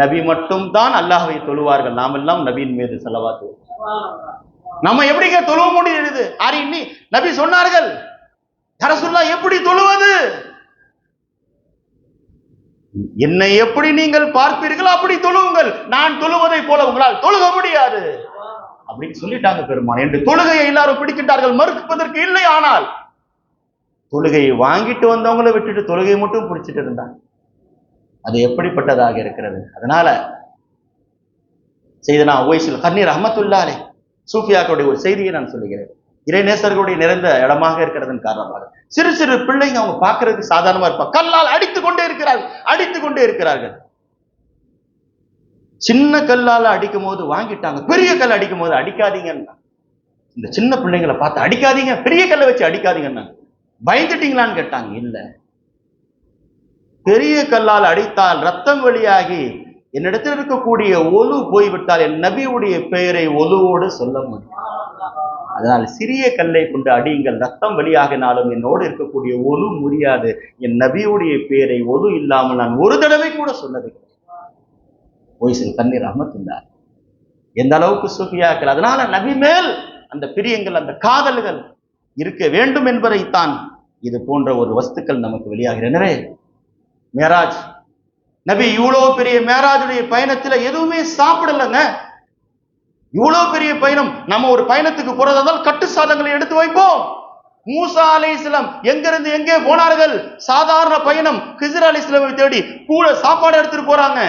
நபி மட்டும் தான் அல்லாஹ்வை தொழுவார்கள், நாம் எல்லாம் நபியின் மீது சலவாத். நம்ம எப்படிங்க தொழுவ முடியுது? நபி சொன்னார்கள், யா ரசூலுல்லாஹ் எப்படி தொழுவது? என்னை எப்படி நீங்கள் பார்ப்பீர்கள் அப்படி தொழுவுங்கள், நான் தொழுவதை போல உங்களால் தொழுக முடியாது அப்படின்னு சொல்லிட்டாங்க பெருமான். என்று தொழுகையை எல்லாரும் பிடிக்கின்றார்கள், மறுப்பதற்கு இல்லை. ஆனால் தொழுகையை வாங்கிட்டு வந்தவங்களை விட்டுட்டு தொழுகையை மட்டும் பிடிச்சிட்டு இருந்தாங்க. அது எப்படிப்பட்டதாக இருக்கிறது? அதனால செய்தனா உவைஸுல் கர்னி ரஹ்மத்துல்லாஹி அலைஹி சூஃபியாக்களுடைய ஒரு செய்தியை நான் சொல்லுகிறேன். இறைநேசர்களுடைய நிறைந்த இடமாக இருக்கிறதன் காரணமாக சிறு சிறு பிள்ளைங்க அவங்க பார்க்கறதுக்கு சாதாரணமா இருப்பாங்க, கல்லால் அடித்துக் கொண்டே இருக்கிறார்கள். சின்ன கல்லால அடிக்கும் போது வாங்கிட்டாங்க, பெரிய கல் அடிக்கும் போது அடிக்காதீங்கன்னா. இந்த சின்ன பிள்ளைங்களை பார்த்து அடிக்காதீங்க, பெரிய கல்லை வச்சு அடிக்காதீங்கன்னா. பயந்துட்டீங்களான்னு கேட்டாங்க. இல்ல, பெரிய கல்லால் அடித்தால் ரத்தம் வெளியாகி என்னிடத்தில் இருக்கக்கூடிய ஒலு போய்விட்டால் என் நபியுடைய பெயரை ஒலுவோடு சொல்ல முடியும். அதனால் சிறிய கல்லை கொண்டு அடியுங்கள், ரத்தம் வெளியாகினாலும் என்னோடு இருக்கக்கூடிய ஒலு முடியாது. என் நபியுடைய பெயரை ஒலு இல்லாமல் நான் ஒரு தடவை கூட சொன்னது உவைஸுல் கர்னி ரஹ்மத்துல்லாஹி. எந்த அளவுக்கு சூஃபியாக்கள் அதனால நபி மேல் அந்த பிரியங்கள், அந்த காதல்கள் இருக்க வேண்டும் என்பதைத்தான் இது போன்ற ஒரு வஸ்துக்கள் நமக்கு வெளியாகிறது. எனவே மேராஜ், நபி இவ்வளவு பெரிய மேராஜுடைய பயணத்துல எதுவுமே சாப்பிடலங்க. இவ்வளவு பெரிய பயணம், நம்ம ஒரு பயணத்துக்கு போறதால் கட்டு சாதங்களை எடுத்து வைப்போம். மூசா அலைஹிஸ்ஸலாம் எங்கிருந்து எங்கே போனார்கள்? சாதாரண பயணம், கிஸ்ர் அலைஹிஸ்ஸலாமை தேடி கூட சாப்பாடு எடுத்துட்டு போறாங்க.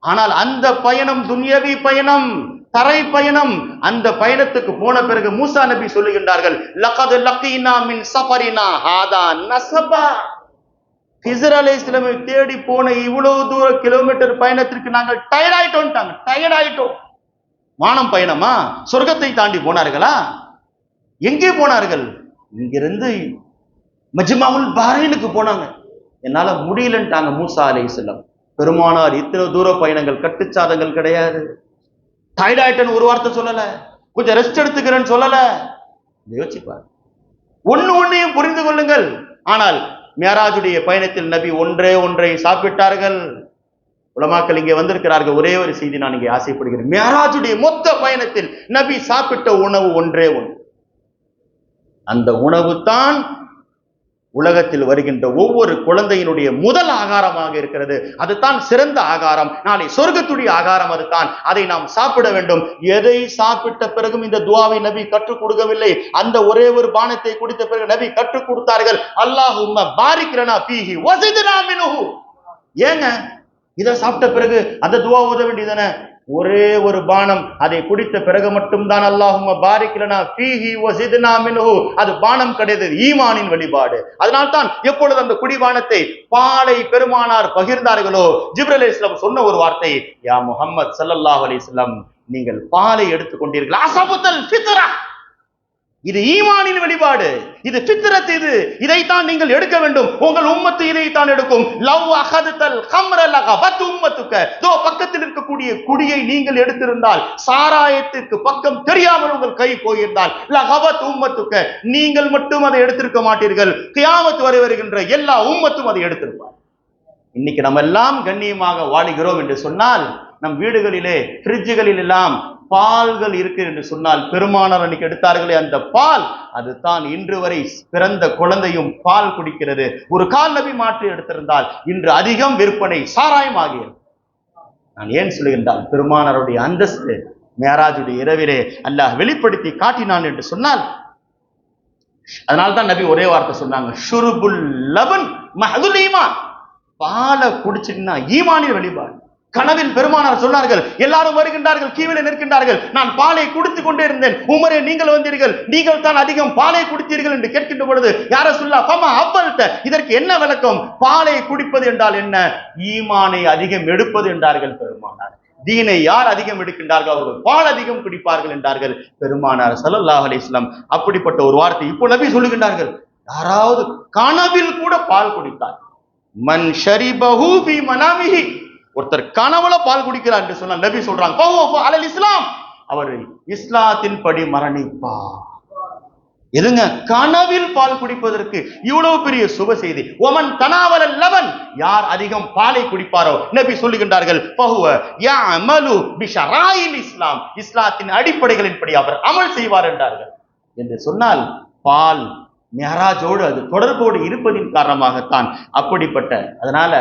ஆனால் அந்த பயணம் துன்யவி பயணம், தரை பயணம். அந்த பயணத்துக்கு போன பிறகு மூசா நபி சொல்லுகின்றார்கள், லகத் லகீனா மின் சஃபரினா ஹாதா நஸபா. கிஸ்ர் அலைஹிஸ்ஸலாமை தேடி போன இவ்வளவு தூர கிலோமீட்டர் பயணத்திற்கு நாங்கள் டயர்டாயிட்டோம். வானம் பயணமா? சொர்க்கத்தை தாண்டி போனார்களா? எங்கே போனார்கள்? இங்கிருந்து மஜ்மாவுல் பஹ்ரைனுக்கு போனாங்க. என்னால முடியலன்ட்டாங்க மூசா அலைஹிஸ்ஸலாம். பெருமானார் இத்தனை தூர பயணங்கள், கட்டுச்சாதங்கள் கிடையாது. டயர்டாயிட்டேன்னு ஒரு வார்த்தை சொல்லல, கொஞ்சம் ரெஸ்ட் எடுத்துக்கிறேன்னு சொல்லல. யோசிப்பார், ஒன்னையும் புரிந்து கொள்ளுங்கள். ஆனால் மேராஜுடைய பயணத்தில் நபி ஒன்றை சாப்பிட்டார்கள். உலமாக்கள் இங்கே வந்திருக்கிறார்கள். ஒரே ஒரு செய்தி நான் இங்கே ஆசைப்படுகிறேன். மேராஜுடைய மொத்த பயணத்தில் நபி சாப்பிட்ட உணவு ஒன்றே ஒன்று. அந்த உணவு தான் உலகத்தில் வருகின்ற ஒவ்வொரு குழந்தையினுடைய முதல் ஆகாரமாக இருக்கிறது. அதுதான் சிறந்த ஆகாரம், நாளை சொர்க்கத்துடைய ஆகாரம் அதுதான். அதை நாம் சாப்பிட வேண்டும். எதை சாப்பிட்ட பிறகும் இந்த துஆவை நபி கற்றுக் கொடுக்கவில்லை. அந்த ஒரே ஒரு பானத்தை குடித்த பிறகு நபி கற்றுக் கொடுத்தார்கள், அல்லாஹும்ம பாரிக் லனா ஃபீஹி வஸித்னா மின்ஹு. ஏங்க இதை சாப்பிட்ட பிறகு அந்த துஆ ஓத வேண்டியதானே? ஒரே ஒரு பானம், அதை குடித்த பிறகு மட்டும்தான் அல்லாஹும்ம பாரிக் லனா ஃபீஹி வஸித்னா மின்ஹு. அது பானம் கிடையாது, ஈமானின் வெளிப்பாடு. அதனால்தான் எப்பொழுது அந்த குடிபானத்தை பாலை பெருமானார் பகிர்ந்தார்களோ, ஜிப்ரீல் அலைஹிஸ்ஸலாம் சொன்ன ஒரு வார்த்தை, யா முஹம்மத் ஸல்லல்லாஹு அலைஹி வஸல்லம், நீங்கள் பாலை எடுத்துக்கொண்டீர்கள். அஸபுத்தல் ஃபித்ரா, இது ஈமானின் வெளிப்பாடு, இது ஃபித்ரத், இதைத்தான் நீங்கள் எடுக்க வேண்டும். உங்கள் உம்மத்து இதைத்தான் எடுக்கும். லவ் அஹதல் கம்ர லகபத் உம்மத்துக. தோ பக்கத்தில் இருக்கக்கூடிய குடியை நீங்கள் எடுத்திருந்தால், சாராயத்துக்கு பக்கம் தெரியாமல் உங்கள் கை போயிருந்தால், லகபத் உம்மத்துக, நீங்கள் மட்டும் அதை எடுத்திருக்க மாட்டீர்கள். கியாமத் வரை வருகின்ற எல்லா உம்மத்தும் அதை எடுத்திருப்பார். இன்னைக்கு நம்ம எல்லாம் கண்ணியமாக வாழுகிறோம் என்று சொன்னால், நம் வீடுகளிலே ஃப்ரிட்ஜுகளில் எல்லாம் பால்கள் இருக்கு என்று சொன்னால், பெருமானார் அன்னைக்கு எடுத்தார்களே அந்த பால், அதுதான் இன்று வரை பிறந்த குழந்தையும் பால் குடிக்கிறது. ஒரு கால் நபி மாற்றி எடுத்திருந்தால் இன்று அதிகம் விற்பனை சாராயம் ஆகியது. நான் ஏன் சொல்லுகின்றால், பெருமானாருடைய அந்தஸ்து மேராஜுடைய இரவிலே அல்லாஹ் வெளிப்படுத்தி காட்டினான் என்று சொன்னால், அதனால்தான் நபி ஒரே வார்த்தை சொன்னாங்க, ஷுருபுல் லபன் மஹதுல் ஈமான். பாலை குடிச்சிட்டா ஈமானின் வெளிப்பாடு. கனவில் பெருமானார் சொன்னார்கள், எல்லாரும் வருகின்றார்கள், கீழே நிற்கின்றார்கள், நான் பாலை குடித்துக் கொண்டே இருந்தேன். உமரே நீங்கள் வந்தீர்கள், நீங்கள் தான் அதிகம் பாலை குடித்தீர்கள் என்று கேட்கின்ற பொழுது, யார சொல்லா பமா அவ்வல்த, இதற்கு என்ன விளக்கம்? பாலை குடிப்பது என்றால் என்ன? ஈமானை அதிகம் எடுப்பது என்றார்கள் பெருமானார். தீனை யார் அதிகம் எடுக்கின்றார்கள் அவர்கள் பால் அதிகம் குடிப்பார்கள் என்றார்கள் பெருமானார் ஸல்லல்லாஹு அலைஹி வஸல்லம். அப்படிப்பட்ட ஒரு வார்த்தை இப்போ நபி சொல்லுகின்றார்கள். யாராவது கனவில் கூட பால் குடித்தார், மன் ஷரிபஹு ஃபீ மனாமிஹி, ஒருத்தர் கனவுல பால் குடிக்கிறார் என்று சொன்னால் நபி சொல்றாங்க ஃபஹுவ அலல் இஸ்லாம், அவர் இஸ்லாத்தின் படி மரணிப்பார். எதுங்க, கனவில் பால் குடிப்பதற்கு இவ்வளவு பெரிய சுப செய்தி. ஒமன் தனாவலல் லபன், யார் அதிகம் பாலை குடிப்பாரோ நபி சொல்லுகின்றார்கள் ஃபஹுவ யஅமலு பிஷராயில் இஸ்லாம், இஸ்லாத்தின் அடிப்படைகளின்படி அவர் அமல் செய்வார் என்றார்கள். என்று சொன்னால் பால் மெஹராஜோடு அது தொடர்போடு இருப்பதின் காரணமாகத்தான் அப்படிப்பட்ட, அதனால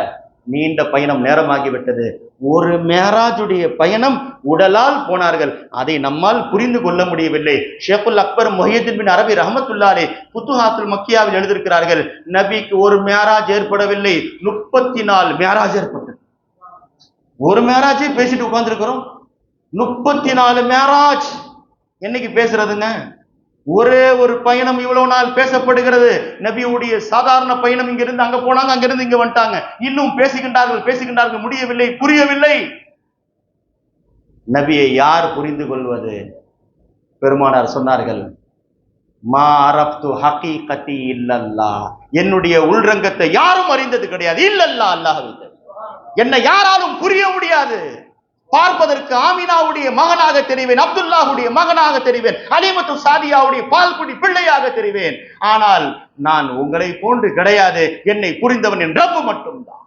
நீண்ட பயணம் நேரமாகிவிட்டது. ஒரு மெஹராஜுடைய பயணம் உடலால் போனார்கள், அதை நம்மால் புரிந்து கொள்ள முடியவில்லை. ஷேகுல் அக்பர் முஹியுத்தீன் பின் அரபி ரஹ்மத்துல்லாஹி அலைஹி ஃபுதுஹாத்துல் மக்கியாவில் எழுதியிருக்கிறார்கள், நபிக்கு ஒரு மெஹராஜ் ஏற்படவில்லை, 34 மெஹராஜ் ஏற்பட்டது. ஒரு மெஹராஜை பேசிட்டு உட்கார்ந்துருக்கிறோம், 34 மெஹராஜ் என்னைக்கு பேசுறதுங்க? ஒரே ஒரு பயணம் இவ்வளவு நாள் பேசப்படுகிறது. நபியுடைய சாதாரண பயணம், இங்கிருந்து அங்க போனாங்க, அங்கிருந்து இங்க வந்துட்டாங்க, இன்னும் பேசுகின்றார்கள், முடியவில்லை, புரியவில்லை. நபியை யார் புரிந்து கொள்வது? பெருமானார் சொன்னார்கள், மா அரப்து ஹகீகதி இல்லல்லாஹ், என்னுடைய உள்ரங்கத்தை யாரும் அறிந்தது கிடையாது, இல்லல்லாஹ், அல்லாஹ்வை, என்னை யாராலும் புரிய முடியாது. பார்ப்பதற்கு ஆமினாவுடைய மகனாக தெரிவேன், அப்துல்லாஹுடைய மகனாக தெரிவேன், அலிமத்து சாதியாவுடைய பால்குடி பிள்ளையாக தெரிவேன், ஆனால் நான் உங்களை போன்று கிடையாது, என்னை புரிந்தவன் என் ரப்பு மட்டும்தான்.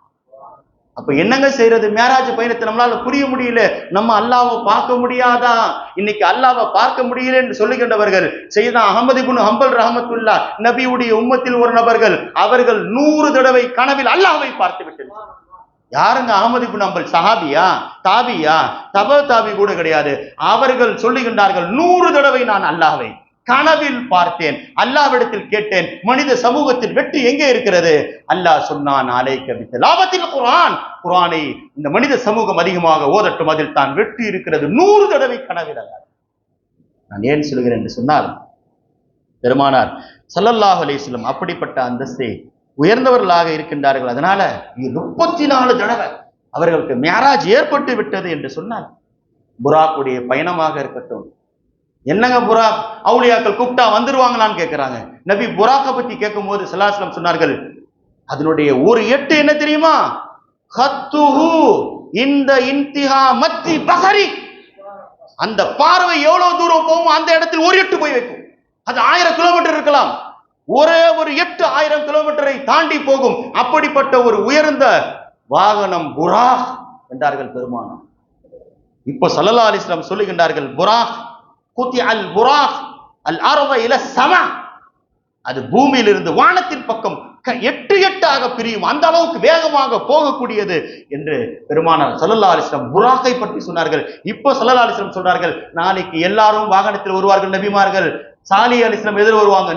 அப்ப என்னங்க செய்யறது? மேராஜ் பயணத்தை நம்மளால புரிய முடியல, நம்ம அல்லாஹ்வை பார்க்க முடியாதா? இன்னைக்கு அல்லாஹ்வை பார்க்க முடியல என்று சொல்லுகின்றவர்கள் சையதுனா அஹ்மது இப்னு ஹம்பல் ரஹ்மத்துல்லாஹ், நபியுடைய உம்மத்தில் ஒரு நபர்கள், அவர்கள் 100 தடவை கனவில் அல்லாஹ்வை பார்த்து விட்டார்கள். யாருங்க அஹ்மது இப்னு ஹம்பல்? சஹாபியா? தாபியா? தாபி கூட கிடையாது. அவர்கள் சொல்லுகின்றார்கள், 100 தடவை நான் அல்லாஹ்வை கனவில் பார்த்தேன், அல்லாஹ்விடத்தில் கேட்டேன், மனித சமூகத்தில் வெற்றி எங்கே இருக்கிறது? அல்லாஹ் சொன்னான், அலைக பித்திலாவத்தில் குர்ஆன், குர்ஆனை இந்த மனித சமூகம் அதிகமாக ஓதட்டும், அதில் தான் வெற்றி இருக்கிறது. 100 தடவை கனவில். நான் ஏன் சொல்கிறேன் என்று சொன்னால், பெருமானார் ஸல்லல்லாஹு அலைஹி வஸல்லம் அப்படிப்பட்ட அந்தஸ்தை உயர்ந்தவர்களாக இருக்கின்றார்கள். அதனால 34 தடவை அவர்களுக்கு மேராஜ் ஏற்பட்டு விட்டது என்று சொன்னால், புராக்குடைய பயணமாக இருக்கட்டும். என்னங்க புராக், அவுலியாக்கள் கூப்பிட்டா வந்துருவாங்களான்னு கேட்கிறாங்க. நபி புராக்கை பத்தி கேட்கும் போது ஸல்லல்லாஹு அலைஹி வஸல்லம் சொன்னார்கள், அதனுடைய ஒரு எட்டு என்ன தெரியுமா? ஹத்துஹு இந்த இன்திஹா மத்தி பஸரி, அந்த பார்வை எவ்வளவு தூரம் போகும் அந்த இடத்தில் ஒரு எட்டு போய் வைக்கும். அது 1000 கிலோமீட்டர் இருக்கலாம், ஒரே ஒரு 8000 கிலோமீட்டரை தாண்டி போகும். அப்படிப்பட்ட ஒரு உயர்ந்த வாகனம் புராக் என்றார்கள் பெருமானார். இப்போ ஸல்லல்லாஹு அலைஹி வஸல்லம் சொல்லுகின்றார்கள், புராக் குதி அல் புராக் அல் அர்த இல ஸமா, அது பூமியிலிருந்து வானத்தின் பக்கம் 8 பிரியும், அந்த அளவுக்கு வேகமாக போகக்கூடியது என்று பெருமானார் ஸல்லல்லாஹு அலைஹி வஸல்லம் புராக்கை பற்றி சொன்னார்கள். இப்போ ஸல்லல்லாஹு அலைஹி வஸல்லம் சொல்றார்கள், நாளைக்கு எல்லாரும் வாகனத்தில் வருவார்கள், நபிமார்கள். சாலிஹ் அலைஹிஸ்ஸலாம் எதிர வருவாங்க,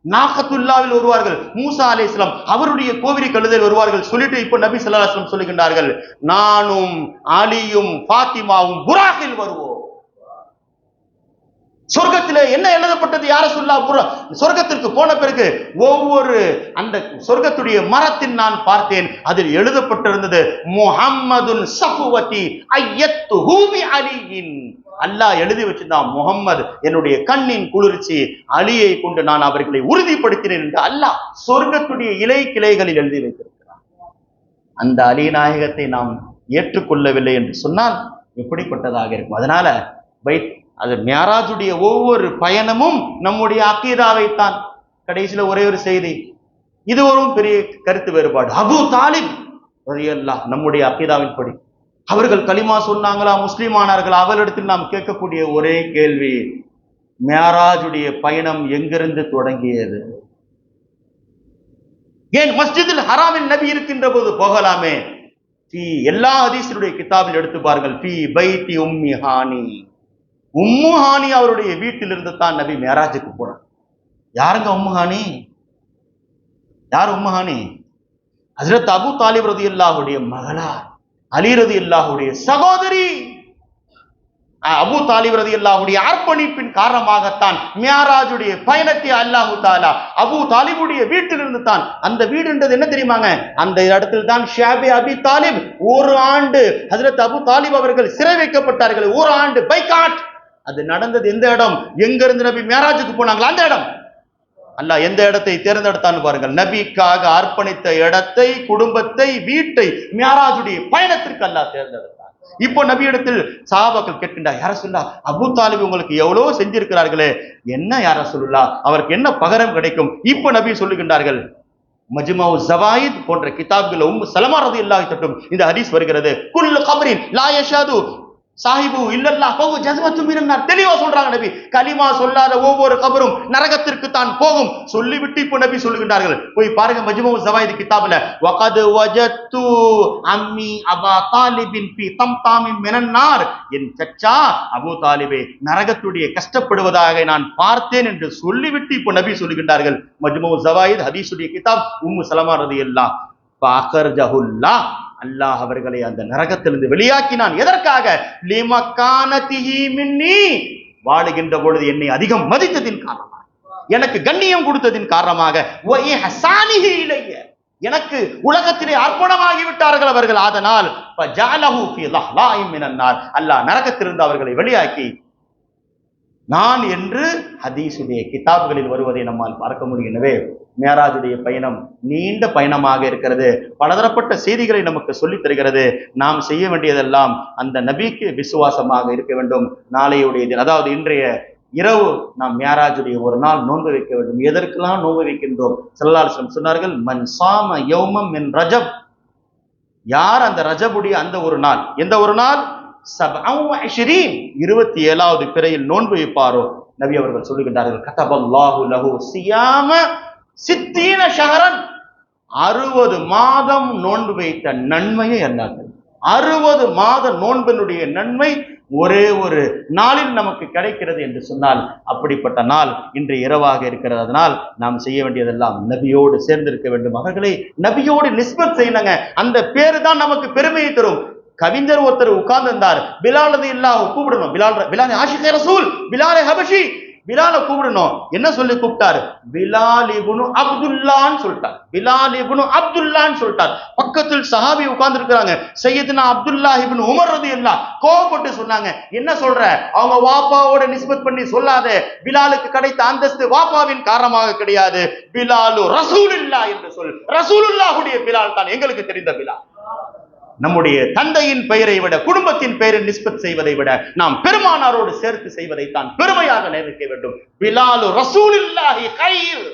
நாகத்துல்லாவில் வருவார்கள். மூசா அலைஹிஸ்ஸலாம் அவருடைய கோவிரி கழுதையில் வருவார்கள். சொல்லிட்டு இப்போ நபி ஸல்லல்லாஹு அலைஹி வஸல்லம் சொல்லுகின்றார்கள், நானும் அலியும் ஃபாத்திமாவும் புராக்கில் வருவோம். சொர்க்கத்திலே என்ன எழுதப்பட்டது? யார சொல்லா? சொர்க்கத்திற்கு போன பிறகு ஒவ்வொரு அந்த சொர்க்கத்துடைய மரத்தில் நான் பார்த்தேன், அதில் எழுதப்பட்டிருந்தது முஹம்மதுன் ஸஃபுவதி அய்யத்துஹு பி அலியின். அல்லாஹ் எழுதி வச்சிருந்தான், முகம்மது என்னுடைய கண்ணின் குளிர்ச்சி, அலியை கொண்டு நான் அவர்களை உறுதிப்படுத்தினேன் என்று அல்லாஹ் சொர்க்கத்துடைய இலை கிளைகளில் எழுதி வைத்திருக்கிறார். அந்த அலி நாயகத்தை நாம் ஏற்றுக்கொள்ளவில்லை என்று சொன்னால் எப்படிப்பட்டதாக இருக்கும்? அதனால அது மேராஜுடைய ஒவ்வொரு பயணமும் நம்முடைய அக்கீதாவைத்தான். கடைசியில ஒரே ஒரு செய்தி, இது ஒரு பெரிய கருத்து வேறுபாடு. அபூ தாலிப் ரலியல்லாஹு நம்முடைய அக்கீதாவின் படி அவர்கள் கலிமா சொன்னாங்களா, முஸ்லிம் ஆனார்களா? அவரிடத்தில் நாம் கேட்கக்கூடிய ஒரே கேள்வி, மேராஜுடைய பயணம் எங்கிருந்து தொடங்கியது? ஏன் மஸ்ஜிதில் ஹராமில் நபி இருக்கின்ற போது போகலாமே? எல்லா ஹதீஸுடைய கிதாபில் எடுத்து பாருங்கள், ஃபீ பைத்தி உம்மி ஹானி, உம்மு ஹானி அவருடைய வீட்டிலிருந்து தான் நபி மேராஜுக்கு போனார். யாருங்க உம்மு ஹானி? யார் உம்மு ஹானி? ஹஜ்ரத் அபூ தாலிப் ரலியல்லாஹுடைய மகளார், அலி ரலியல்லாஹுடைய சகோதரி. அபூ தாலிப் ரலியல்லாஹுடைய அர்ப்பணிப்பின் காரணமாகத்தான் மியாராஜுடைய பயணத்தை அல்லாஹு தஆலா அபூ தாலிபுடைய வீட்டிலிருந்து தான். அந்த வீடுன்றது என்ன தெரியுமாங்க? அந்த இடத்தில் தான் ஷாபி அபி தாலிப் ஒரு ஆண்டு ஹஜ்ரத் அபூ தாலிப் அவர்கள் சிறை வைக்கப்பட்டார்கள். ஒரு ஆண்டு பைகாட். அது நடந்தது எந்த இடம்? எங்க இருந்து நபி மியாராஜுக்கு போனாங்களா அந்த இடம். அல்லாஹ் எந்த இடத்தை தேர்ந்தெடுத்தான்னு பாருங்கள். நபிக்காக அர்ப்பணித்த இடத்தை, குடும்பத்தை, வீட்டை மியாராஜுடைய பயணத்திற்கு அல்லாஹ் தேர்ந்தெடுத்தார். இப்போ நபி இடத்தில் சஹாபாக்கள் கேட்கின்றார், யார சொல்லா அபூ தாலிப் உங்களுக்கு எவ்வளவு செஞ்சிருக்கிறார்களே, என்ன யார சொல்லா, அவருக்கு என்ன பகரம் கிடைக்கும்? இப்போ நபி சொல்லுகின்றார்கள், மஜ்மஉ ஸவாயித் போன்ற கிதாப்கள் உம்மு சலமா ரலியல்லாஹு தட்டும் இந்த ஹதீஸ் வருகிறது, குல்லு கப்ரின் லா யஷது சாஹிபு இல்லல்லாஹ் ஃபஹு ஜஸ்வத்து மினன்னார். தெளிவா சொல்றாங்க நபி, கலிமா சொல்லாத ஒவ்வொரு கபரும் நரகத்திற்கு தான் போகும். சொல்லிவிட்டு இப்போ நபி சொல்லுகின்றார்கள், போய் பாருங்க மஜ்மஉ ஸவாயித் கிதாப்ல, வகத் வஜத்து அம்மி அபா தாலிபின் ஃபீ தம்தாமின் மினன்னார். என் சச்சா அபூ தாலிபே நரகத்துடைய கஷ்டப்படுவதாக நான் பார்த்தேன் என்று சொல்லிவிட்டு இப்போ நபி சொல்லுகின்றார்கள். மஜ்மஉ ஸவாயித் ஹதீஸுடைய கிதாப், உம்மு சலமா ரலியல்லாஹு ஃபஅக்ரஜஹுல்லாஹ், அல்லாஹ் அவர்களை அந்த நரகத்திலிருந்து வெளியாக்கினான். எதற்காக? லிமக்கானதிஹி மின்னி, வாழுகின்ற பொழுது என்னை அதிகம் மதித்ததின் காரணமாக, எனக்கு கண்ணியம் கொடுத்ததின் காரணமாக, வ இஹ்சானிஹி இலைய, எனக்கு உலகத்திலே அர்ப்பணமாகி விட்டார்கள் அவர்கள், அதனால் ஃபஜஅலஹு ஃபீ லஹ்லாஇன் மினன்னார், அல்லாஹ் நரகத்திலிருந்து அவர்களை வெளியாக்கி நான் என்று ஹதீஸுடைய கிதாப்களில் வருவதை நம்மால் பார்க்க முடியும். எனவே மேராஜுடைய பயணம் நீண்ட பயணமாக இருக்கிறது. பலதரப்பட்ட செய்திகளை நமக்கு சொல்லித் தருகிறது. நாம் செய்ய வேண்டியதெல்லாம் அந்த நபிக்கு விசுவாசமாக இருக்க வேண்டும். நாளையுடைய தினம், அதாவது இன்றைய இரவு நாம் மேராஜுடைய ஒரு நாள் நோன்பு வைக்க வேண்டும். எதற்கெல்லாம் நோன்பு வைக்கின்றோம்? ஸல்லல்லாஹு அலைஹி வஸல்லம் சொன்னார்கள், மன் சாம யௌமம் மின் ரஜப், யார் அந்த ரஜபுடைய அந்த ஒரு நாள், எந்த ஒரு நாள்? 27வது பிறையில் நோன்பு வைப்பாரோ, நபி அவர்கள் சொல்லுகின்றார்கள், கதபல்லாஹு லஹு சியாம 60 ஷஹரன், 60 மாதம் நோன்பு வைத்த நன்மையை அல்லாஹ், 60 மாத நோன்பினுடைய நன்மை ஒரே ஒரு நாளில் நமக்கு கிடைக்கிறது என்று சொன்னால், அப்படிப்பட்ட நாள் இன்று இரவாக இருக்கிறது. அதனால் நாம் செய்ய வேண்டியதெல்லாம் நபியோடு சேர்ந்திருக்க வேண்டும். அவர்களை நபியோடு நிஸ்பத் செய்யணுங்க. அந்த பேரு தான் நமக்கு பெருமையை தரும். கவிஞர் ஒருத்தர் உட்கார்ந்து இருந்தார், பிலால் ரலியல்லாஹு கூப்பிடணும், பிலால் ஆஷிகே ரசூல், பிலால் ஹபஷி, பிலால கூப்பிடணும். என்ன சொல்லி கூப்பிட்டார்? பிலால் இப்னு அப்துல்லான்னு சொல்லிட்டார். பிலால் இப்னு அப்துல்லான்னு சொல்லிட்டார். பக்கத்தில் சஹாபி உட்கார்ந்து இருக்கிறாங்க, சையதுனா அப்துல்லாஹ் இப்னு உமர் ரலியல்லாஹு கோபப்பட்டு சொன்னாங்க, என்ன சொல்ற? அவங்க வாப்பாவோட நிஸ்பத் பண்ணி சொல்லாத. பிலாலுக்கு கிடைத்த அந்தஸ்து வாப்பாவின் காரணமாக கிடையாது, பிலாலு ரசூலுல்லாஹ் என்று சொல். ரசூலுல்லாஹுடைய பிலால் தான் எங்களுக்கு தெரிந்த பிலால். நம்முடைய தந்தையின் பெயரை விட, குடும்பத்தின் பெயரை நிஸ்பத் செய்வதை விட நாம் பெருமானாரோடு சேர்த்து செய்வதைத்தான் பெருமையாக நினைக்க வேண்டும். பிலாலு ரசூலுல்லாஹி கைர்,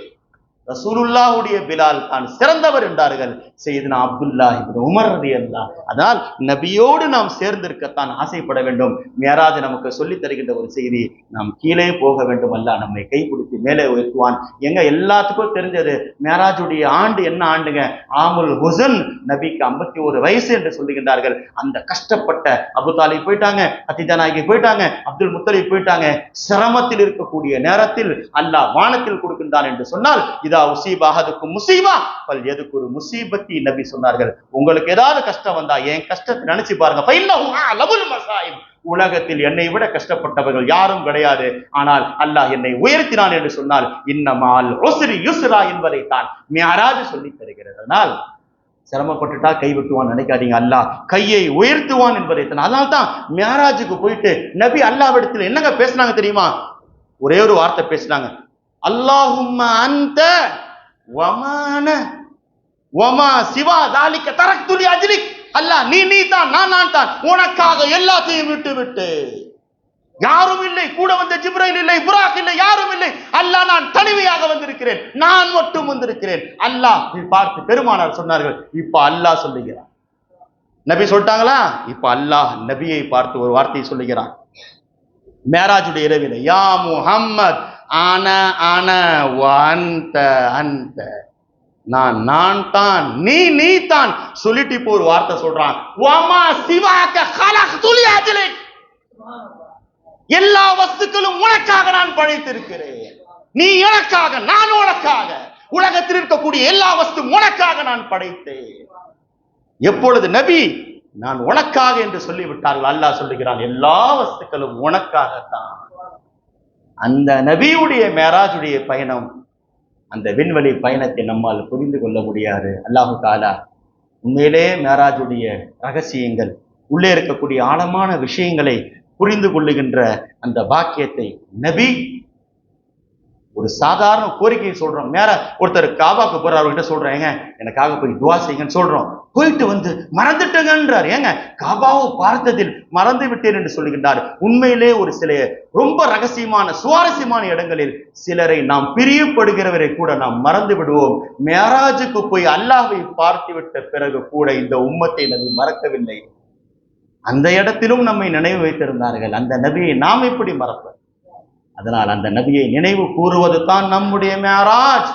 ரசூலுல்லாஹுடைய பிலால் தான் சிறந்தவர் என்றார்கள் சையதுனா அப்துல்லாஹ் இப்னு உமர் ரலியல்லாஹு. அதனால் நபியோடு நாம் சேர்ந்திருக்கத்தான் ஆசைப்பட வேண்டும். மேராஜ் நமக்கு சொல்லித் தருகின்ற ஒரு செய்தி, நாம் கீழே போக வேண்டும், அல்ல நம்மை கைப்பிடித்து மேலே உயர்த்துவான். எங்க எல்லாத்துக்கும் தெரிஞ்சது மேராஜுடைய ஆண்டு என்ன ஆண்டுங்க? ஆமுல் ஹுசன். நபிக்கு 51 வயசு என்று சொல்லுகின்றார்கள். அந்த கஷ்டப்பட்ட அபூ தாலிப் போயிட்டாங்க, கதீஜா நாயகி போயிட்டாங்க, அப்துல் முத்தலிப் போயிட்டாங்க. சிரமத்தில் இருக்கக்கூடிய நேரத்தில் அல்லாஹ் வானத்தில் கொடுக்கின்றான் என்று சொன்னால், இதா உசீபா அஹதுக்கும் முசீபா ஃபல் யதுகுரு முசீபத்தி, நபி சொன்னார்கள், உங்களுக்கு ஏதாவது கஷ்டம் வந்தா என் கஷ்டத்தை நினைச்சு பாருங்க. ஃபைன்னஹு அலமுல் மஸாயிப், உலகத்தில் என்னை விட கஷ்டப்பட்டவர்கள் யாரும் கிடையாது, ஆனால் அல்லாஹ் என்னை உயர்த்தினான் என்று சொன்னால் இன்னமால் உஸ்ரி யுஸ்ரா என்பதைத்தான் மிஅராஜ் சொல்லித் தருகிறது. அதனால் சிரமப்பட்டுட்டா கைவிட்டுவான் நினைக்காதீங்க, அல்லாஹ் கையை உயர்த்துவான் என்பதைத்தான். அதனால்தான் மிஅராஜுக்கு போயிட்டு நபி அல்லாஹ்விடத்தில் என்னங்க பேசினாங்க தெரியுமா? ஒரே ஒரு வார்த்தை பேசினாங்க, அல்லாஹும்ம அன்த வமான வமா சிவா தாலிக தரக்து லி அஜ்லிக், அல்லாஹ் நீ தான், நான் தான், உனக்காக எல்லாத்தையும் விட்டு யாரும் இல்லை, கூட வந்த ஜிப்ரைல் இல்லை, புராக் இல்லை, யாரும் இல்லை, அல்லாஹ் நான் தனிமையாக வந்திருக்கிறேன், நான் மட்டும் வந்திருக்கிறேன். அல்லாஹ் பார்த்து பெருமானார் சொன்னார்கள், இப்ப அல்லாஹ் சொல்லுகிறான். நபி சொல்லிட்டாங்களா? இப்ப அல்லாஹ் நபியை பார்த்து ஒரு வார்த்தையை சொல்லுகிறான். மேராஜுடைய இரவில, யா முஹம்மத் அன அன வஅன்த அன்த, நான் தான், நீ தான் சொல்லிட்டு இப்போ ஒரு வார்த்தை சொல்றான், வமா சிவாக கலக்து லி அஜ்லிக், எல்லா வஸ்துக்களும் உனக்காக நான் படைத்திருக்கிறேன், நீ எனக்காக, நான் உனக்காக, உலகத்தில் இருக்கக்கூடிய எல்லா வஸ்து உனக்காக நான் படைத்தேன். எப்பொழுது நபி நான் உனக்காக என்று சொல்லிவிட்டார்கள், அல்லாஹ் சொல்லுகிறான், எல்லா வஸ்துக்களும் உனக்காகத்தான். அந்த நபியுடைய மேராஜுடைய பயணம், அந்த விண்வெளி பயணத்தை நம்மால் புரிந்து கொள்ள முடியாது. அல்லாஹு தஆலா உண்மையிலே மேராஜுடைய ரகசியங்கள், உள்ளே இருக்கக்கூடிய ஆழமான விஷயங்களை புரிந்து கொள்ளுகின்ற அந்த பாக்கியத்தை நபி ஒரு சாதாரண கோரிக்கையை சொல்றோம். நேர ஒருத்தர் காபாக்கு போற அவர்கிட்ட சொல்றேன், ஏங்க எனக்காக போய் துவா செய்யுங்கன்னு சொல்றோம். போயிட்டு வந்து மறந்துட்டேங்கன்றார். ஏங்க காபாவை பார்த்ததில் மறந்து விட்டேன் என்று சொல்லுகின்றார். உண்மையிலே ஒரு சில ரொம்ப ரகசியமான சுவாரஸ்யமான இடங்களில் சிலரை நாம் பிரியப்படுகிறவரை கூட நாம் மறந்து விடுவோம். மேராஜுக்கு போய் அல்லாஹ்வை பார்த்து விட்ட பிறகு கூட இந்த உம்மத்தை நபி மறக்கவில்லை. அந்த இடத்திலும் நம்மை நினைவு வைத்திருந்தார்கள். அந்த நபியை நாம் எப்படி மறப்போம்? அதனால் அந்த நபியை நினைவு கூறுவது தான் நம்முடைய மேராஜ்.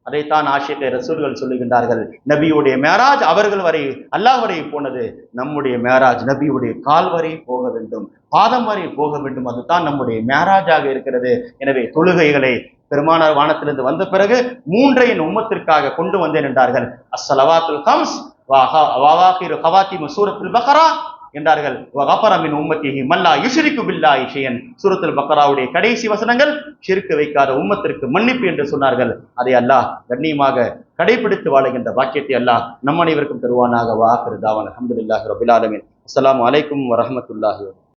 அதைத்தான் ஆஷிகே ரசூல்கள் சொல்லுகின்றார்கள், நபியுடைய மேராஜ் அவர்கள் வரை அல்லாஹ் வரை போனது, நம்முடைய மேராஜ் நபியுடைய கால் வரை போக வேண்டும், பாதம் வரை போக வேண்டும். அதுதான் நம்முடைய மேராஜாக இருக்கிறது. எனவே தொழுகைகளை பெருமானார் வானத்திலிருந்து வந்த பிறகு 3 என் உம்மத்திற்காக கொண்டு வந்தேன் என்றார்கள். அஸ்ஸலவாத்துல் கம்ஸ் வஆகிரு கவாத்திமு சூரத்துல் பக்ரா என்றார்கள். வகஃபர மின் உம்மத்திஹி மல்லா யுஷ்ரிகு பில்லாஹி ஷைஅன். சூரத்துல் பக்ராவுடைய கடைசி வசனங்கள் ஷிர்க் வைக்காத உம்மத்திற்கு மன்னிப்பு என்று சொன்னார்கள். அதை அல்லாஹ் கண்ணியமாக கடைபிடித்து வாழுகின்ற பாக்கியத்தை அல்லாஹ் நம் அனைவருக்கும் தருவானாக. வஆகிரு தாவானா அல்ஹம்துலில்லாஹி ரப்பில் ஆலமீன். அஸ்ஸலாமு அலைக்கும் வரஹ்மத்துல்லாஹி.